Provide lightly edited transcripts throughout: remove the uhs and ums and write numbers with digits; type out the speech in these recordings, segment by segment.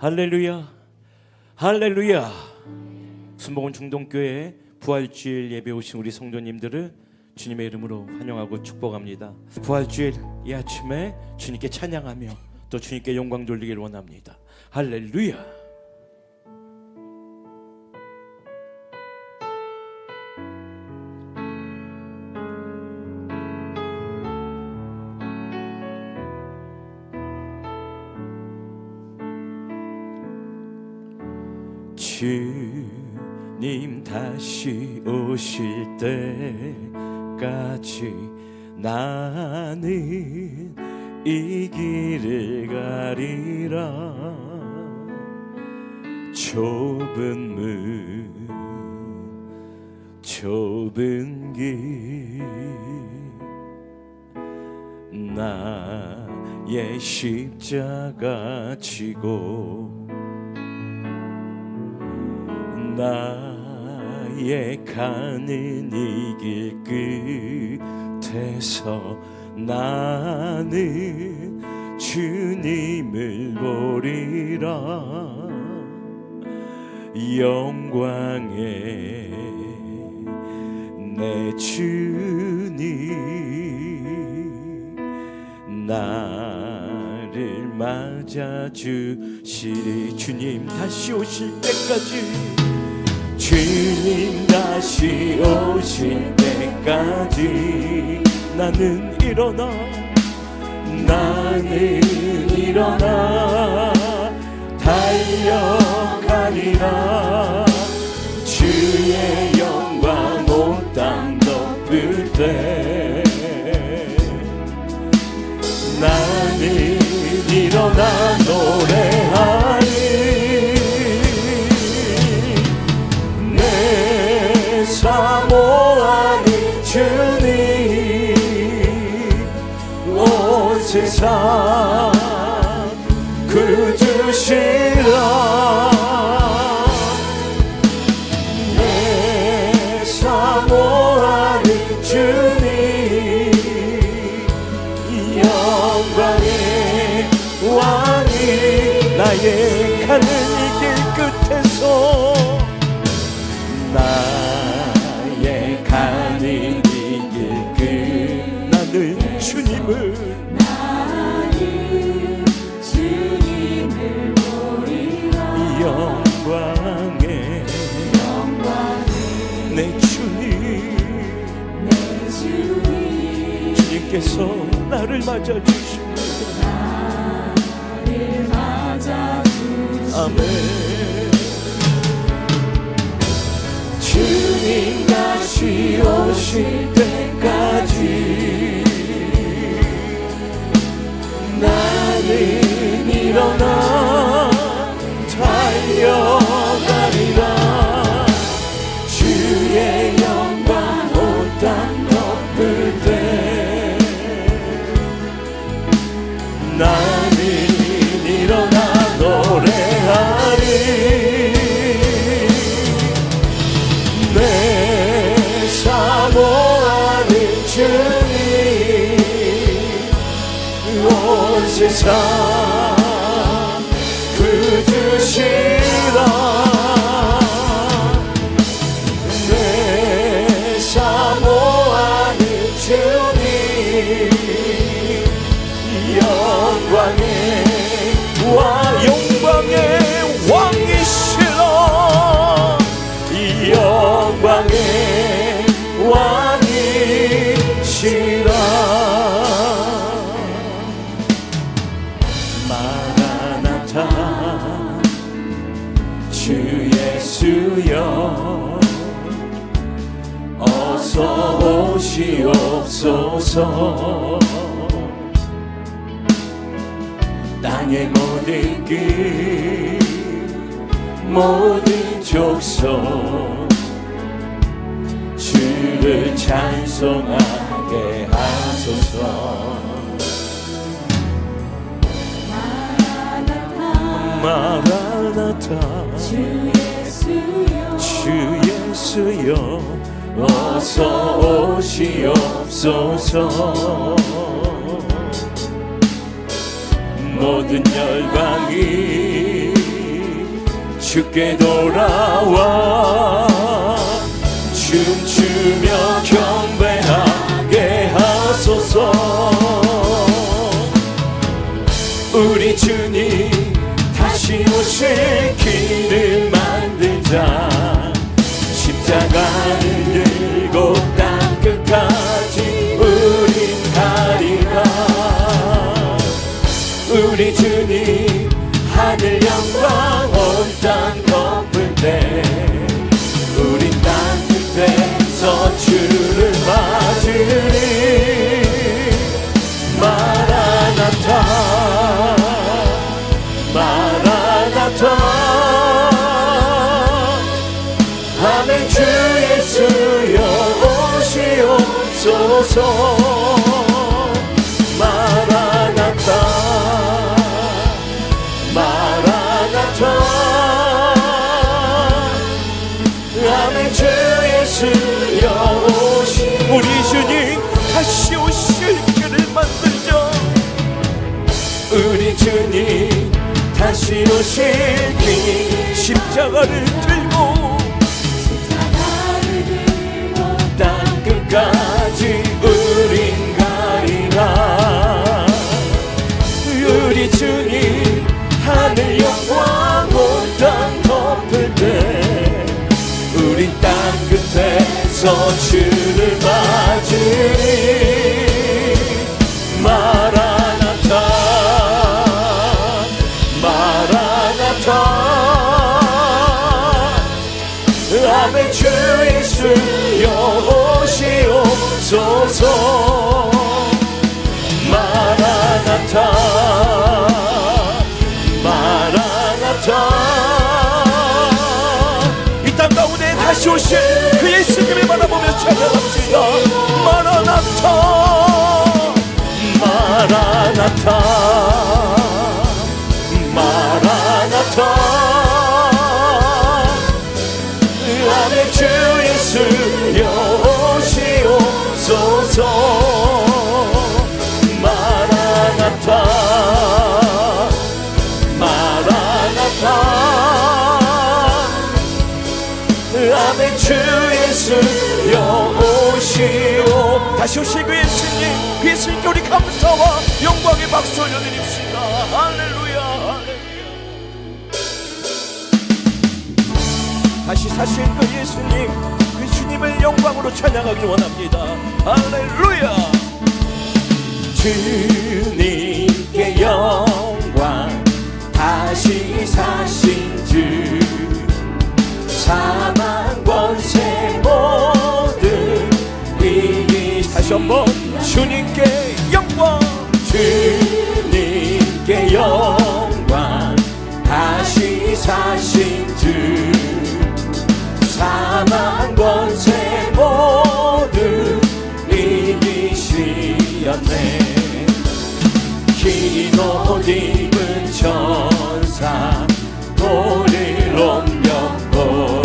할렐루야, 할렐루야. 순복음 중동교회 부활주일 예배 오신 우리 성도님들을 주님의 이름으로 환영하고 축복합니다. 부활주일 이 아침에 주님께 찬양하며 또 주님께 영광 돌리기를 원합니다. 할렐루야. 주님 다시 오실 때까지 나는 이 길을 가리라. 좁은 문 좁은 길 나의 십자가 지고 나의 가는 이 길 끝에서 나는 주님을 보리라. 영광의 내 주님 나를 맞아주시리. 주님 다시 오실 때까지, 주님 다시 오실 때까지 나는 일어나 달려가리라. 주의 영광 온 땅 덮을 때 나는 일어나 노래하리. 내 사모하는 주님 온 세상 구주시라. 내 사모하는 주님 영광의 왕이 나의 가는 이 길 끝에서 나의 가는 이 길 끝 나는 주님을 보리라. 영광의 내 주님 주님께서 나를 맞아주십니다. 아멘. 주님 다시 오실 때까지 나는 일어나 달려가리라. 주의 영광 온 땅 덮을 때 나는 일어나 노래하리. 내 사모하는 주님 온 세상 구주시라. 내 사모하는 주님 영광의 왕이시라. 영광의 왕이시라. 마라나타 주 예수여 어서 오시옵소서. 땅의 모든 길 모든 족속 주를 찬송하게 하소서. 마라나타 주 예수여 어서 오시옵소서. 모든 열방이 주께 돌아와 춤추며 경배하게 하소서. 우리 주님 다시 오실 길을 만들자. 십자가를 들고 땅 끝까지 우린 가리라. 우리 주님 하늘 영광 온 땅 덮을 때 우린 땅 끝에서 주를 맞으리. 마라나타 마라나타 아멘. 주 예수여 오시옵소서. 마라나타 마라나타 아멘. 주 예수여 오시. 우리 주님 다시 오실 길을 만들자. 우리 주님 다시 오실 길. 십자가를 들고 땅 끝까지 우린 가리라. 우리 주님 하늘 영광 온 땅 덮을 때 우린 땅 끝에서 주를 맞으리. 마라나타 마라나타 아멘. 주 예수여 오시옵소서. 마라나타 마라나타 이 땅 가운데 다시 오실 그 예수님을 바라보며 찬양합시다. 마라나타 마라나타 마라나타 아멘. 주 예수여 오시옵소서. 마라나타 마라나타 아멘. 주 예수여 오시오. 다시 오실 그 예수님, 그 예수님께 우리 감사와 영광의 박수 올려드립시다. 할렐루야 할렐루야. 다시 사신 그 예수님, 그 주님을 영광으로 찬양하길 원합니다. 할렐루야. 주님께 영광 다시 사신 주 사망 권세 모든 이기. 다시 한번 주님께 영광 주님께 영광 다시 사신 주 사망 권세 모두 이기시었네. 흰 옷 입은 천사 돌을 옮겼고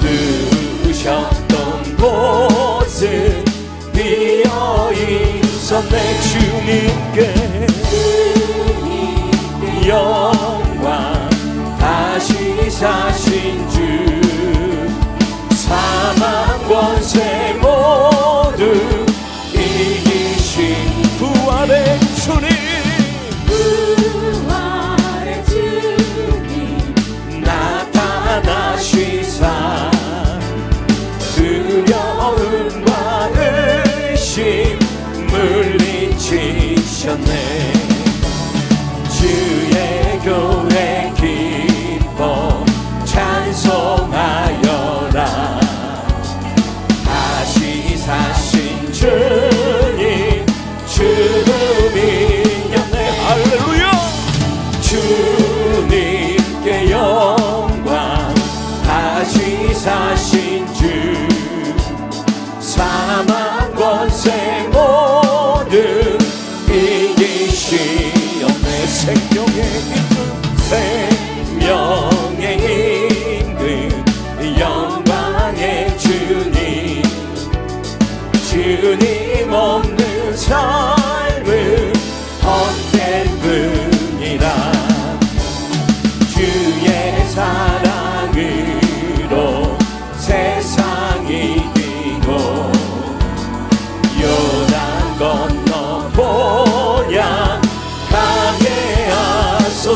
누우셨던 곳은 비어있었네. 주님께 영광 다시 사신 주 사망 권세 모두 이기신 부활의 주님. 부활의 주님 나타나시사 두려움과 의심 물리치셨네. 주의 교회 기뻐 찬송하여라. 다시 사신 주님 주님이었네. 할렐루야. 주님께 영광 다시 사신 주 사망 권세 모두 이기시었네. 생명의 임금 영광의 주님 주님 없는 삶은 헛된 분이라. 주의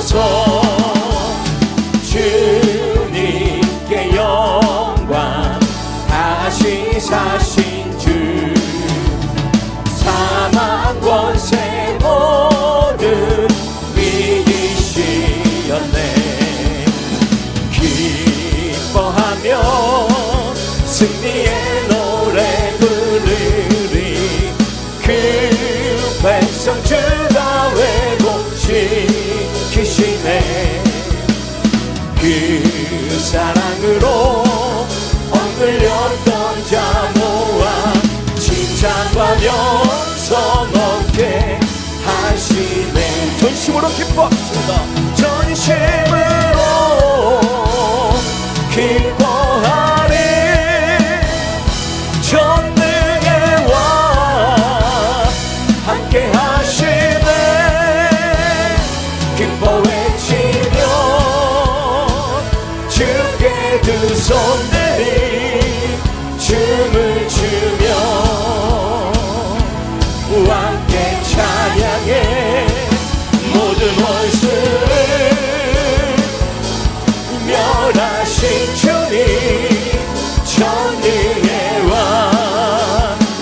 주옵소서. 주님께 영광, 다시 사신 주, 사망 권세 모든 이기시었네. 기뻐하며 승리의 노래 부르리. 그 백성 주가 회복시키시네. 그 사랑으로 억눌렸던 자 모아 칭찬과 명성 얻게 하시네. 전심으로 기뻐합시다. 전심으로 기뻐하리. 전능의 왕 함께 하시네. 기뻐 외치며 주께 두 손 내리 춤을 추며 함께 찬양해. 모든 원수를 멸하신 주님, 전능의 왕.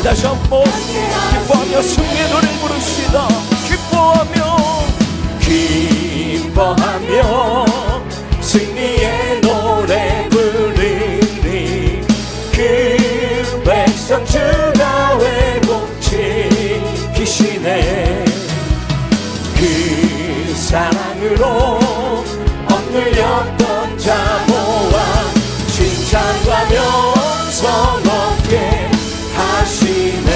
다시 한번 기뻐하며 승리의 노래 부르시다. 기뻐하며 승리의 노래 부르리. 그 백성 주가 회복시키시네. 그 사랑으로 억눌렸던 자 모아 칭찬과 명성 얻게 하시네.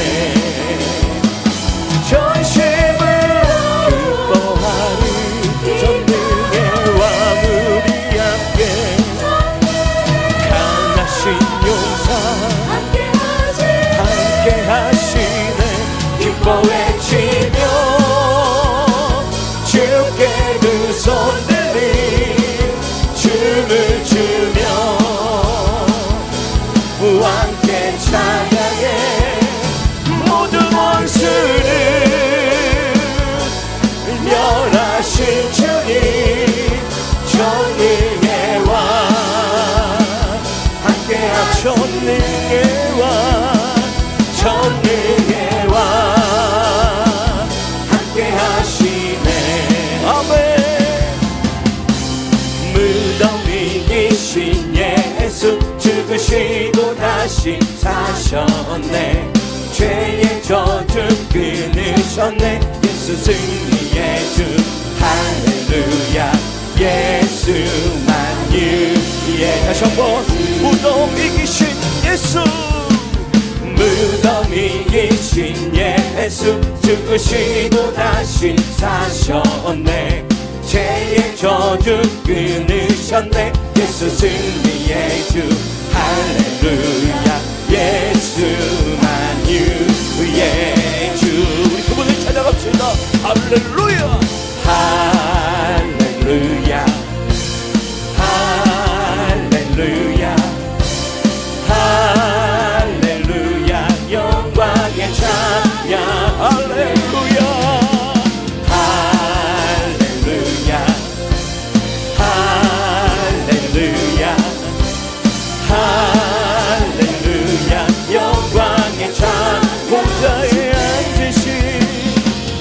전심으로 기뻐하리. 전능의 왕 우리 함께 강하신 용사 함께 하시네. 기뻐 외치며 주께 두 손 들리 춤을 추며 함께 찬양해. 모든 원수를 멸하신 주님, 전능의 왕 함께 전능의 왕, 전능의 왕 함께 하시네. 아멘. 무덤 이기신 예수 죽으시고 다시 사셨네. 죄의 저주 끊으셨네. 예수 승리의 주 할렐루야. 예수만 유예. 다시 한번 무덤 이기신 예수, 무덤 이기신 예수 죽으시고 다시 사셨네. 죄의 저주 끊으셨네. 예수 승리의 주 할렐루야. 예수만 유예 주. 우리 그분을 찾아갑시다. 할렐루야. 할렐루야. 할렐루야. 할렐루야. 영광의 찬양. 할렐루야. 할렐루야. 할렐루야. 할렐루야. 영광의 찬양.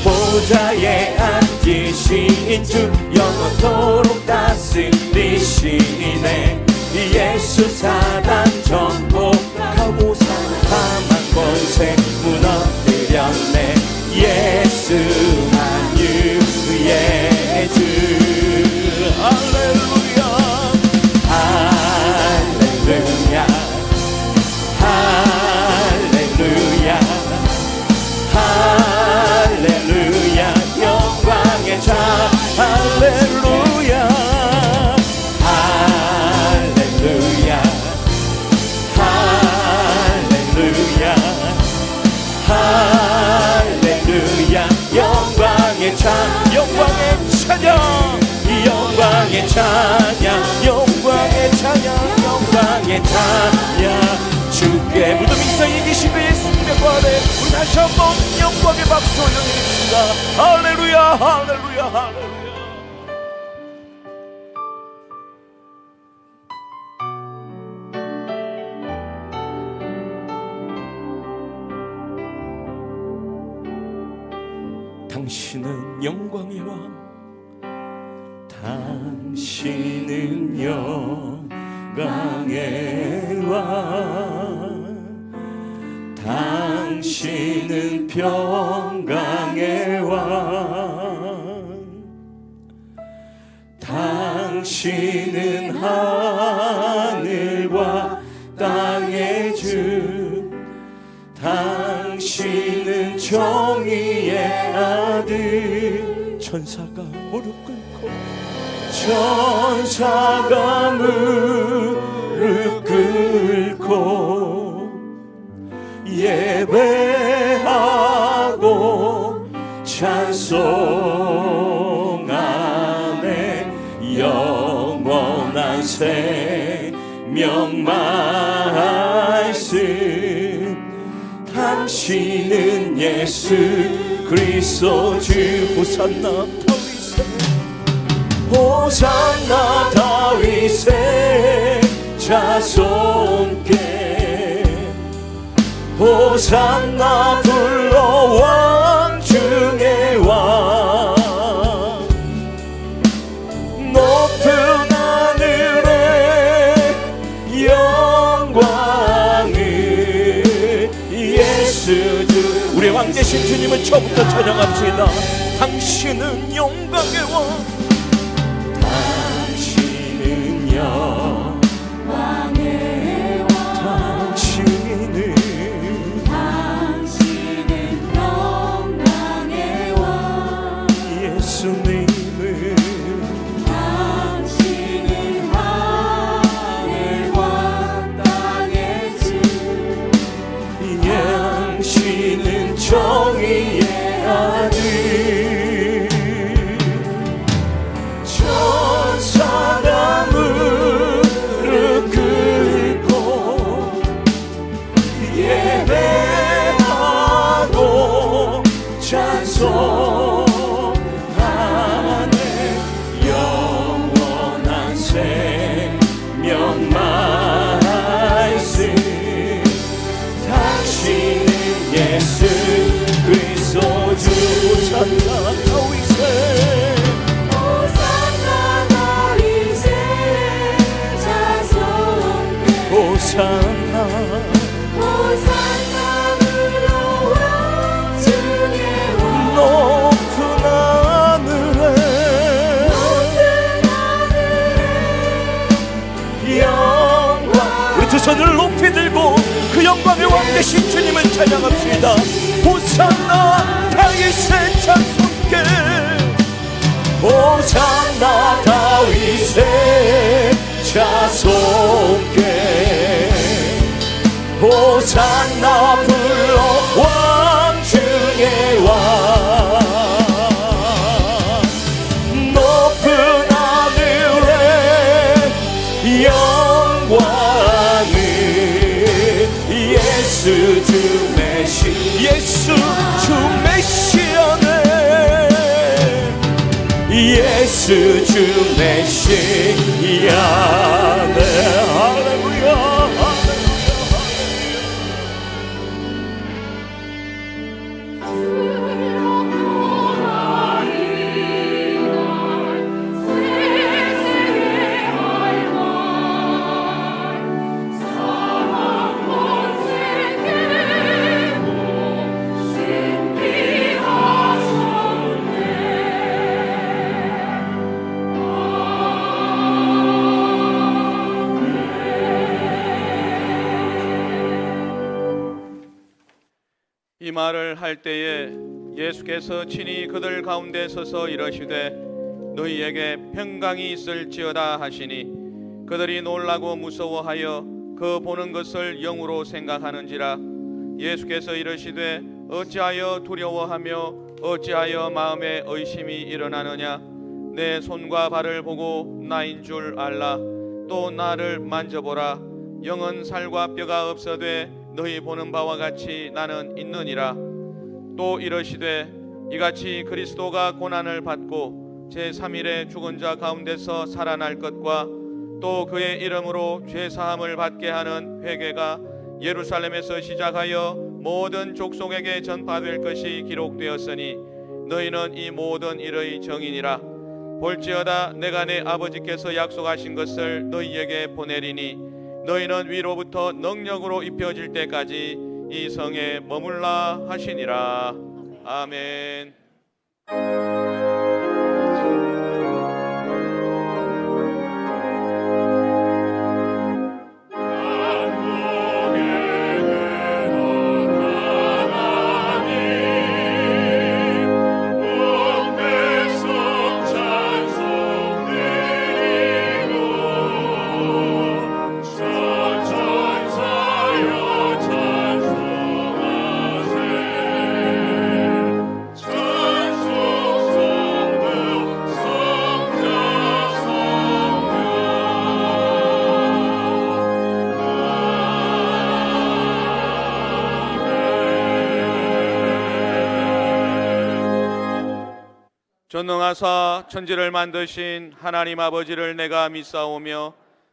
보좌에 앉으신 주 영원토록 다스리시네. 예수 사단 정복하고 사망 권세 무너뜨렸네. 예수만 유예 주. 할렐루야. 할렐루야. 할렐루야. 할렐루야. 영광의 찬. 할렐루야. 할렐루야. 할렐루야. 할렐루야. 영광의 찬. 영광의 찬양. 영광의 찬양. 영광의 찬양. 영광의 찬양. 주께 무덤 있어 이기신 그 예수님의 부활에 우리 다시 한번 영광의 박수 올려드립니다. 할렐루야. 할렐루야. 할렐루야. 당신은 영광의 왕, 당신은 영광의 왕, 당신은 평강의 왕, 당신은 하늘과 땅의 주, 당신은 정의의 아들. 천사가 무릎 꿇고, 천사가 무릎 꿇고 예배하고 찬송하네. 영원한 생명 말씀, 당신은 예수 그리스도 주. 호산나 다윗의, 호산나 다윗의 자손께, 호산나 불러 왕 중의 왕. 높은 하늘의 영광을 예수 주. 우리 왕 되신 주님을 처음부터 찬양합시다. 당신은 영광의 왕, 당신은 영광의 왕, 당신은 영광의 왕. 예수님은 당신은 하늘과 땅의 주, 당신은 정의의 아들. 천사가 무릎 꿇고 예배하고 찬송하네. 영원한 생명 말씀, 당신은 예수 그리스도 주. 호산나 다윗의, 호산나 다윗의 자손께, 호산나, 호산나 불러 왕 중의 왕. 높은 하늘에, 높은 하늘에 영광. 우리 두 손을 높이 들고 그 영광의 왕 되신 주님을 찬양합시다. 호산나 다윗의 자손께, 호산나 다윗의 자손께, 호산나 불러 왕 중의 왕. 높은 하늘에 영광을 예수 주 메시, 예수 주 메시아네. 예수 주 메시아네. 할렐루야, 이 말을 할 때에 예수께서 친히 그들 가운데 서서 이러시되 너희에게 평강이 있을지어다 하시니 그들이 놀라고 무서워하여 그 보는 것을 영으로 생각하는지라. 예수께서 이르시되 어찌하여 두려워하며 어찌하여 마음에 의심이 일어나느냐. 내 손과 발을 보고 나인 줄 알라. 또 나를 만져보라. 영은 살과 뼈가 없어되 너희 보는 바와 같이 나는 있느니라. 또 이러시되 이같이 그리스도가 고난을 받고 제3일에 죽은 자 가운데서 살아날 것과 또 그의 이름으로 죄사함을 받게 하는 회개가 예루살렘에서 시작하여 모든 족속에게 전파될 것이 기록되었으니 너희는 이 모든 일의 정인이라. 볼지어다 내가 내 아버지께서 약속하신 것을 너희에게 보내리니 너희는 위로부터 능력으로 입혀질 때까지 이 성에 머물라 하시니라. 아멘. 전능하사 천지를 만드신 하나님 아버지를 내가 믿사오며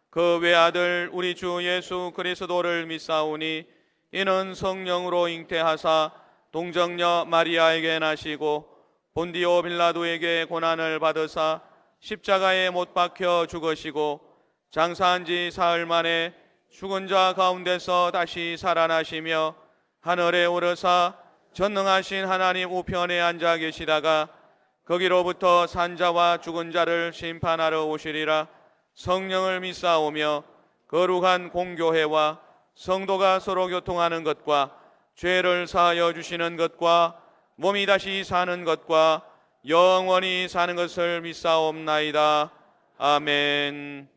그 외아들 우리 주 예수 그리스도를 믿사오니 이는 성령으로 잉태하사 동정녀 마리아에게 나시고 본디오 빌라도에게 고난을 받으사 십자가에 못 박혀 죽으시고 장사한 지 사흘 만에 죽은 자 가운데서 다시 살아나시며 하늘에 오르사 전능하신 하나님 우편에 앉아 계시다가 거기로부터 산자와 죽은 자를 심판하러 오시리라. 성령을 믿사오며 거룩한 공교회와 성도가 서로 교통하는 것과 죄를 사하여 주시는 것과 몸이 다시 사는 것과 영원히 사는 것을 믿사옵나이다. 아멘.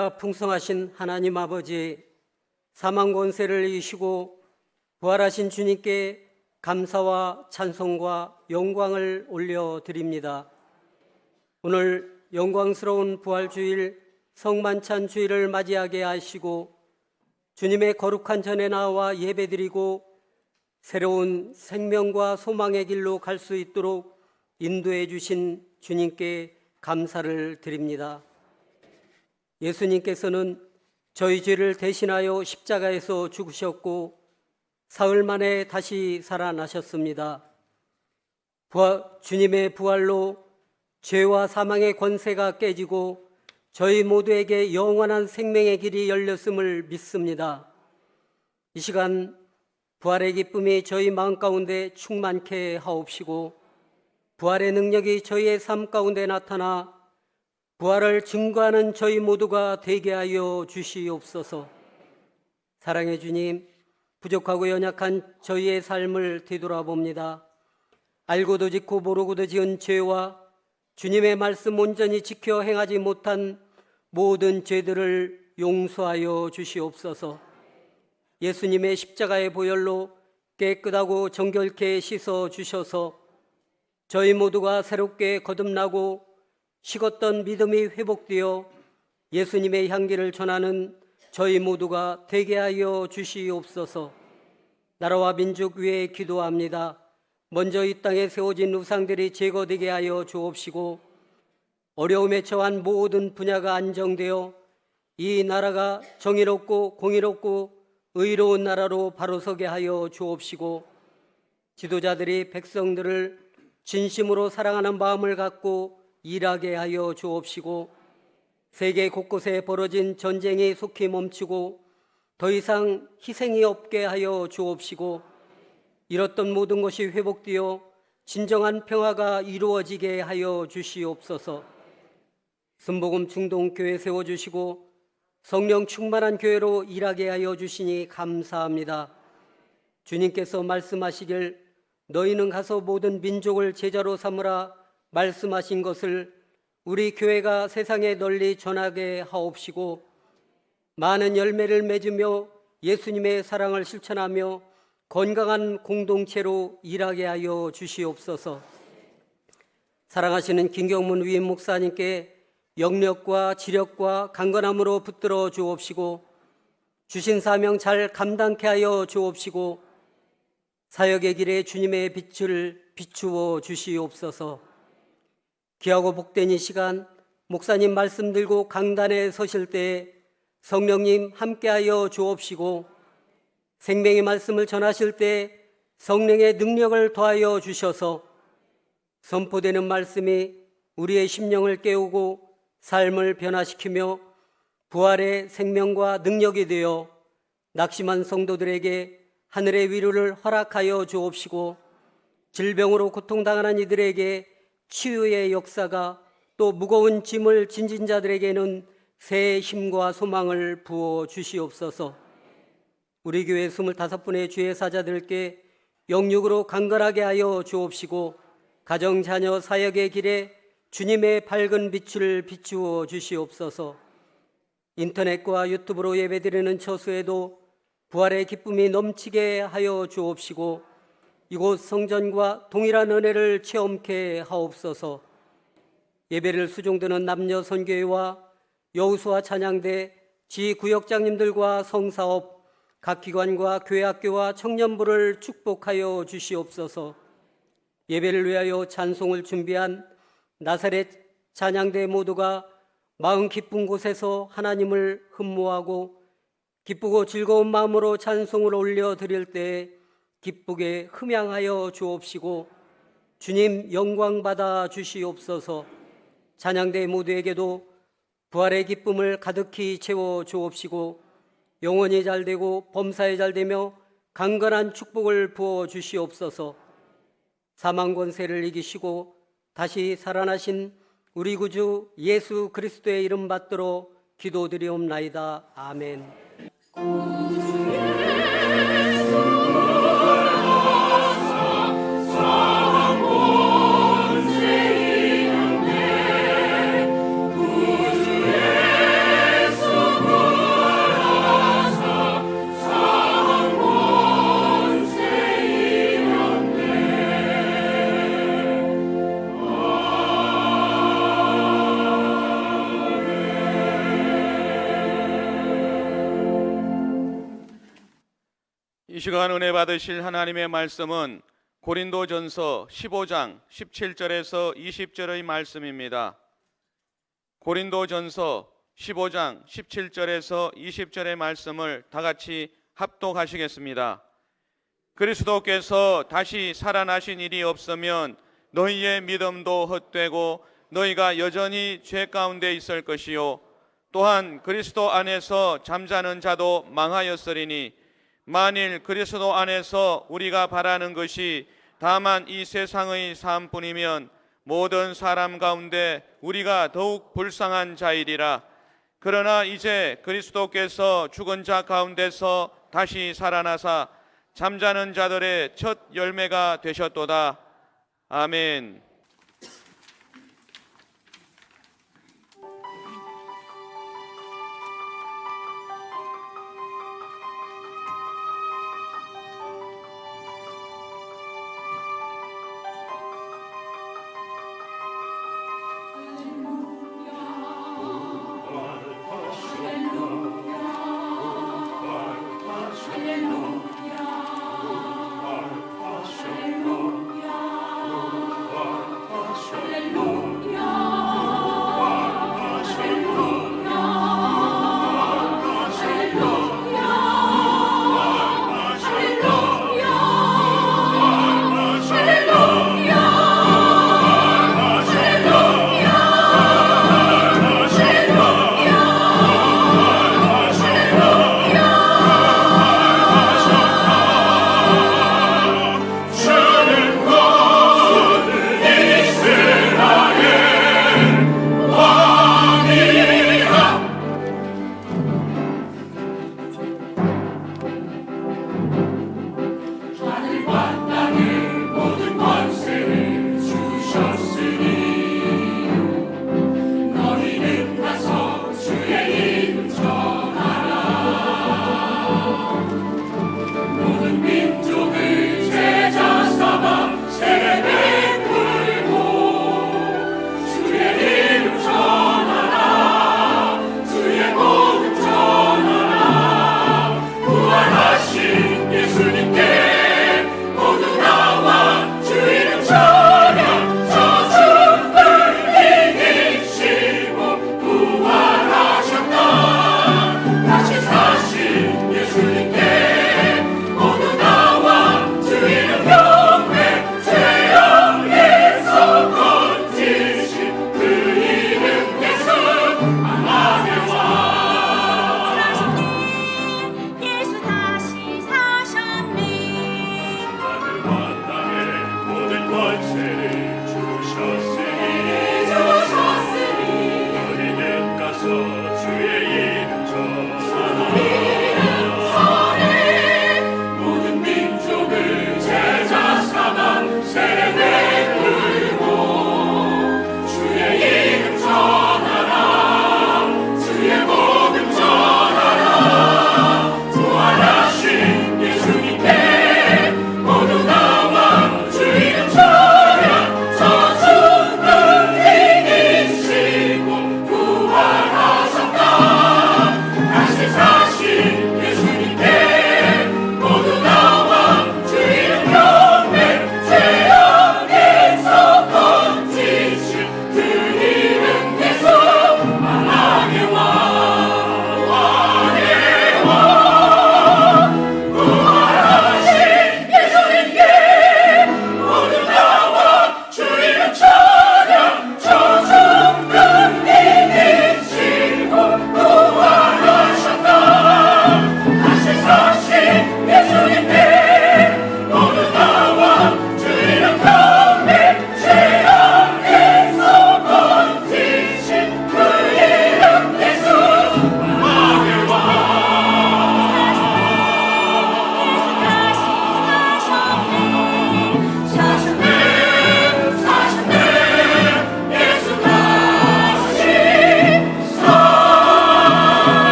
은혜가 풍성하신 하나님 아버지, 사망 권세를 이기시고 부활하신 주님께 감사와 찬송과 영광을 올려드립니다. 오늘 영광스러운 부활주일 성만찬 주일을 맞이하게 하시고 주님의 거룩한 전에 나와 예배드리고 새로운 생명과 소망의 길로 갈 수 있도록 인도해 주신 주님께 감사를 드립니다. 예수님께서는 저희 죄를 대신하여 십자가에서 죽으셨고 사흘 만에 다시 살아나셨습니다. 주님의 부활로 죄와 사망의 권세가 깨지고 저희 모두에게 영원한 생명의 길이 열렸음을 믿습니다. 이 시간 부활의 기쁨이 저희 마음 가운데 충만케 하옵시고 부활의 능력이 저희의 삶 가운데 나타나 부활을 증거하는 저희 모두가 되게 하여 주시옵소서. 사랑의 주님, 부족하고 연약한 저희의 삶을 되돌아봅니다. 알고도 짓고 모르고도 지은 죄와 주님의 말씀 온전히 지켜 행하지 못한 모든 죄들을 용서하여 주시옵소서. 예수님의 십자가의 보혈로 깨끗하고 정결케 씻어 주셔서 저희 모두가 새롭게 거듭나고 식었던 믿음이 회복되어 예수님의 향기를 전하는 저희 모두가 되게 하여 주시옵소서. 나라와 민족 위에 기도합니다. 먼저 이 땅에 세워진 우상들이 제거되게 하여 주옵시고 어려움에 처한 모든 분야가 안정되어 이 나라가 정의롭고 공의롭고 의로운 나라로 바로 서게 하여 주옵시고 지도자들이 백성들을 진심으로 사랑하는 마음을 갖고 일하게 하여 주옵시고 세계 곳곳에 벌어진 전쟁이 속히 멈추고 더 이상 희생이 없게 하여 주옵시고 잃었던 모든 것이 회복되어 진정한 평화가 이루어지게 하여 주시옵소서. 순복음 중동교회 세워주시고 성령 충만한 교회로 일하게 하여 주시니 감사합니다. 주님께서 말씀하시길 너희는 가서 모든 민족을 제자로 삼으라 말씀하신 것을 우리 교회가 세상에 널리 전하게 하옵시고 많은 열매를 맺으며 예수님의 사랑을 실천하며 건강한 공동체로 일하게 하여 주시옵소서. 사랑하시는 김경문 위임 목사님께 영력과 지력과 강건함으로 붙들어 주옵시고 주신 사명 잘 감당케 하여 주옵시고 사역의 길에 주님의 빛을 비추어 주시옵소서. 귀하고 복된 이 시간 목사님 말씀 들고 강단에 서실 때 성령님 함께하여 주옵시고 생명의 말씀을 전하실 때 성령의 능력을 더하여 주셔서 선포되는 말씀이 우리의 심령을 깨우고 삶을 변화시키며 부활의 생명과 능력이 되어 낙심한 성도들에게 하늘의 위로를 허락하여 주옵시고 질병으로 고통당하는 이들에게 치유의 역사가 또 무거운 짐을 진진 자들에게는 새 힘과 소망을 부어 주시옵소서. 우리 교회 25분의 주의 사자들께 영육으로 강건하게 하여 주옵시고 가정 자녀 사역의 길에 주님의 밝은 빛을 비추어 주시옵소서. 인터넷과 유튜브로 예배드리는 처수에도 부활의 기쁨이 넘치게 하여 주옵시고 이곳 성전과 동일한 은혜를 체험케 하옵소서. 예배를 수종드는 남녀 선교회와 여우수와 찬양대 지구역장님들과 성사업 각 기관과 교회학교와 청년부를 축복하여 주시옵소서. 예배를 위하여 찬송을 준비한 나사렛 찬양대 모두가 마음 기쁜 곳에서 하나님을 흠모하고 기쁘고 즐거운 마음으로 찬송을 올려드릴 때 기쁘게 흠양하여 주옵시고 주님 영광 받아 주시옵소서. 찬양대 모두에게도 부활의 기쁨을 가득히 채워 주옵시고 영혼이 잘되고 범사에 잘되며 강건한 축복을 부어 주시옵소서. 사망 권세를 이기시고 다시 살아나신 우리 구주 예수 그리스도의 이름 받들어 기도드리옵나이다. 아멘. 예수 이 시간 은혜 받으실 하나님의 말씀은 고린도전서 15장 17절에서 20절의 말씀입니다. 고린도전서 15장 17절에서 20절의 말씀을 다 같이 합독하시겠습니다. 그리스도께서 다시 살아나신 일이 없으면 너희의 믿음도 헛되고 너희가 여전히 죄 가운데 있을 것이요 또한 그리스도 안에서 잠자는 자도 망하였으리니 만일 그리스도 안에서 우리가 바라는 것이 다만 이 세상의 삶뿐이면 모든 사람 가운데 우리가 더욱 불쌍한 자이리라. 그러나 이제 그리스도께서 죽은 자 가운데서 다시 살아나사 잠자는 자들의 첫 열매가 되셨도다. 아멘.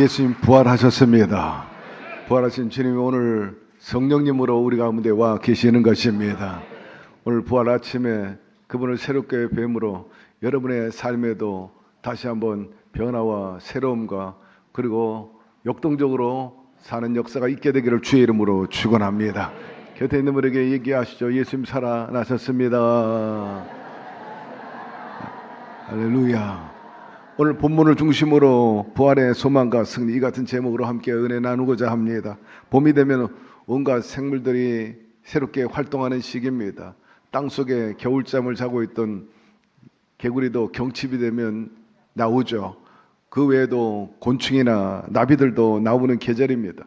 예수님 부활하셨습니다. 부활하신 주님이 오늘 성령님으로 우리 가운데 와 계시는 것입니다. 오늘 부활 아침에 그분을 새롭게 뵈므로 여러분의 삶에도 다시 한번 변화와 새로움과 그리고 역동적으로 사는 역사가 있게 되기를 주의 이름으로 축원합니다. 곁에 있는 분에게 얘기하시죠. 예수님 살아나셨습니다. 할렐루야. 오늘 본문을 중심으로 부활의 소망과 승리 이 같은 제목으로 함께 은혜 나누고자 합니다. 봄이 되면 온갖 생물들이 새롭게 활동하는 시기입니다. 땅속에 겨울잠을 자고 있던 개구리도 경칩이 되면 나오죠. 그 외에도 곤충이나 나비들도 나오는 계절입니다.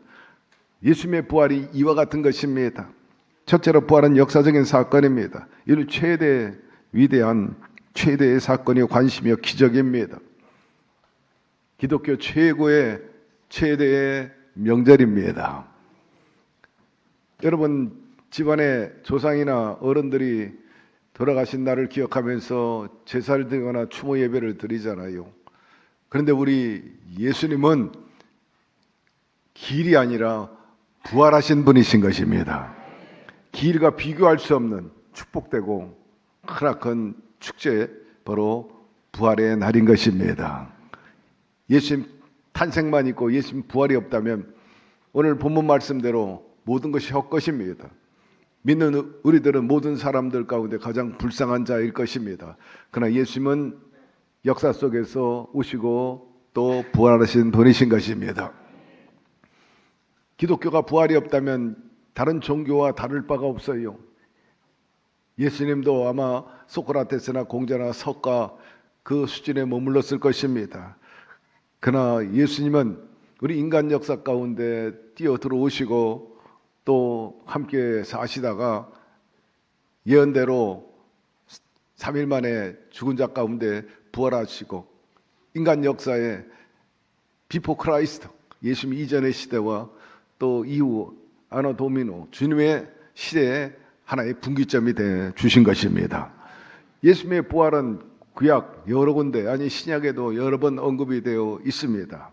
예수님의 부활이 이와 같은 것입니다. 첫째로 부활은 역사적인 사건입니다. 이는 최대 위대한 최대의 사건이요 관심이요 기적입니다. 기독교 최고의 최대의 명절입니다. 여러분 집안의 조상이나 어른들이 돌아가신 날을 기억하면서 제사를 드리거나 추모 예배를 드리잖아요. 그런데 우리 예수님은 길이 아니라 부활하신 분이신 것입니다. 길과 비교할 수 없는 축복되고 크나큰 축제 바로 부활의 날인 것입니다. 예수님 탄생만 있고 예수님 부활이 없다면 오늘 본문 말씀대로 모든 것이 헛것입니다. 믿는 우리들은 모든 사람들 가운데 가장 불쌍한 자일 것입니다. 그러나 예수님은 역사 속에서 오시고 또 부활하신 분이신 것입니다. 기독교가 부활이 없다면 다른 종교와 다를 바가 없어요. 예수님도 아마 소크라테스나 공자나 석가 그 수준에 머물렀을 것입니다. 그러나 예수님은 우리 인간 역사 가운데 뛰어 들어오시고 또 함께 사시다가 예언대로 3일 만에 죽은 자 가운데 부활하시고 인간 역사에 비포 크라이스트 예수님 이전의 시대와 또 이후 아노 도미노 주님의 시대에 하나의 분기점이 돼 주신 것입니다. 예수님의 부활은 구약 여러 군데 아니 신약에도 여러 번 언급이 되어 있습니다.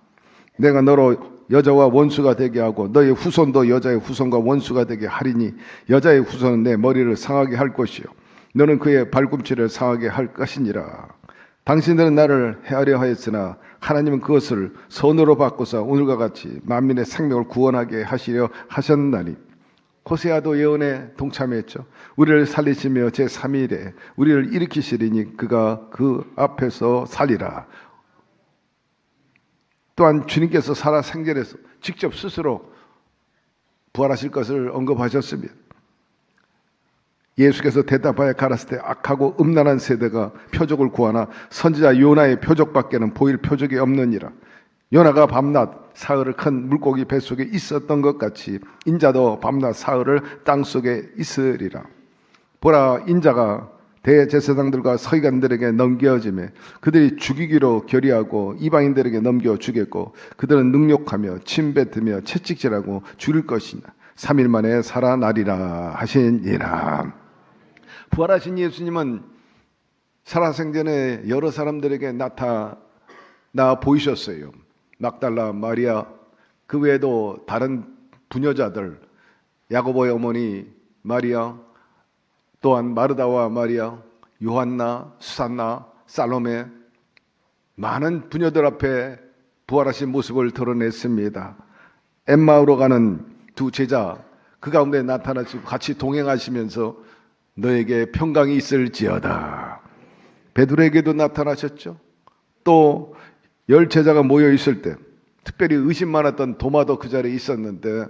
내가 너로 여자와 원수가 되게 하고 너의 후손도 여자의 후손과 원수가 되게 하리니 여자의 후손은 내 머리를 상하게 할 것이요 너는 그의 발꿈치를 상하게 할 것이니라. 당신들은 나를 헤아려 하였으나 하나님은 그것을 선으로 바꾸사 오늘과 같이 만민의 생명을 구원하게 하시려 하셨나니. 호세아도 예언에 동참했죠. 우리를 살리시며 제3일에 우리를 일으키시리니 그가 그 앞에서 살리라. 또한 주님께서 살아생전에서 직접 스스로 부활하실 것을 언급하셨습니다. 예수께서 대답하여 가라사대 때 악하고 음란한 세대가 표적을 구하나 선지자 요나의 표적밖에는 보일 표적이 없느니라. 요나가 밤낮 사흘을 큰 물고기 뱃속에 있었던 것 같이 인자도 밤낮 사흘을 땅속에 있으리라. 보라 인자가 대제사장들과 서기관들에게 넘겨짐에 그들이 죽이기로 결의하고 이방인들에게 넘겨주겠고 그들은 능욕하며 침뱉으며 채찍질하고 죽일 것이나 3일 만에 살아나리라 하시니라. 부활하신 예수님은 살아생전에 여러 사람들에게 나타나 보이셨어요. 막달라 마리아 그 외에도 다른 부녀자들 야고보의 어머니 마리아 또한 마르다와 마리아 요한나 수산나 살로메 많은 부녀들 앞에 부활하신 모습을 드러냈습니다. 엠마오로 가는 두 제자 그 가운데 나타나시고 같이 동행하시면서 너에게 평강이 있을지어다. 베드로에게도 나타나셨죠. 또 10제자가 모여 있을 때 특별히 의심 많았던 도마도 그 자리에 있었는데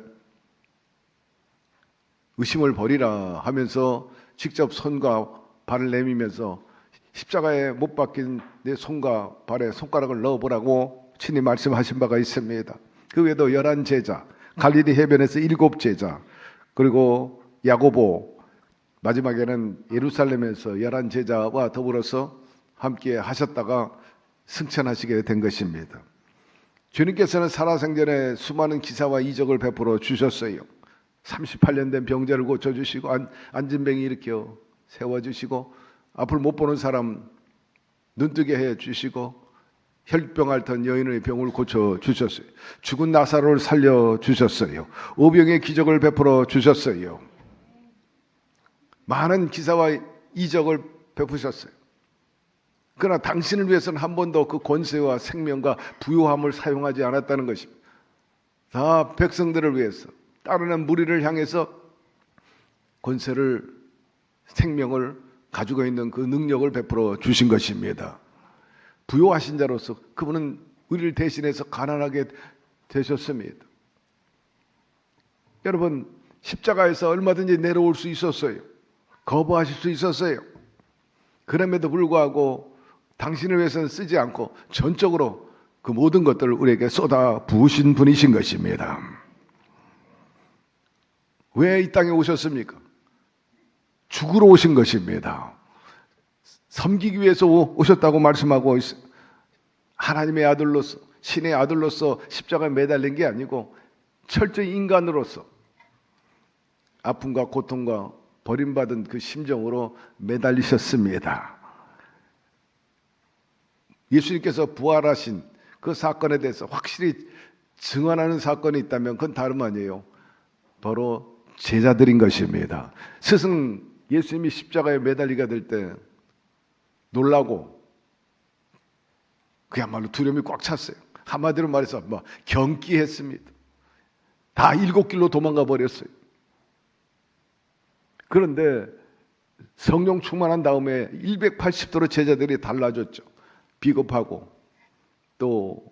의심을 버리라 하면서 직접 손과 발을 내밀면서 십자가에 못 박힌 내 손과 발에 손가락을 넣어보라고 친히 말씀하신 바가 있습니다. 그 외에도 11제자 갈릴리 해변에서 7제자 그리고 야고보 마지막에는 예루살렘에서 11제자와 더불어서 함께 하셨다가 승천하시게 된 것입니다. 주님께서는 살아생전에 수많은 기사와 이적을 베풀어 주셨어요. 38년 된 병자를 고쳐주시고 앉은 병이 일으켜 세워주시고 앞을 못 보는 사람 눈뜨게 해주시고 혈병 앓던 여인의 병을 고쳐 주셨어요. 죽은 나사로를 살려 주셨어요. 오병의 기적을 베풀어 주셨어요. 많은 기사와 이적을 베푸셨어요. 그러나 당신을 위해서는 한 번도 그 권세와 생명과 부요함을 사용하지 않았다는 것입니다. 다 백성들을 위해서, 따르는 무리를 향해서 권세를, 생명을 가지고 있는 그 능력을 베풀어 주신 것입니다. 부요하신 자로서 그분은 우리를 대신해서 가난하게 되셨습니다. 여러분, 십자가에서 얼마든지 내려올 수 있었어요. 거부하실 수 있었어요. 그럼에도 불구하고 당신을 위해서는 쓰지 않고 전적으로 그 모든 것들을 우리에게 쏟아 부으신 분이신 것입니다. 왜 이 땅에 오셨습니까? 죽으러 오신 것입니다. 섬기기 위해서 오셨다고 말씀하고 있어요. 하나님의 아들로서, 신의 아들로서 십자가에 매달린 게 아니고 철저히 인간으로서 아픔과 고통과 버림받은 그 심정으로 매달리셨습니다. 예수님께서 부활하신 그 사건에 대해서 확실히 증언하는 사건이 있다면 그건 다름 아니에요. 바로 제자들인 것입니다. 스승 예수님이 십자가에 매달리게 될 때 놀라고 그야말로 두려움이 꽉 찼어요. 한마디로 말해서 경기했습니다. 다 7길로 도망가 버렸어요. 그런데 성령 충만한 다음에 180도로 제자들이 달라졌죠. 비겁하고 또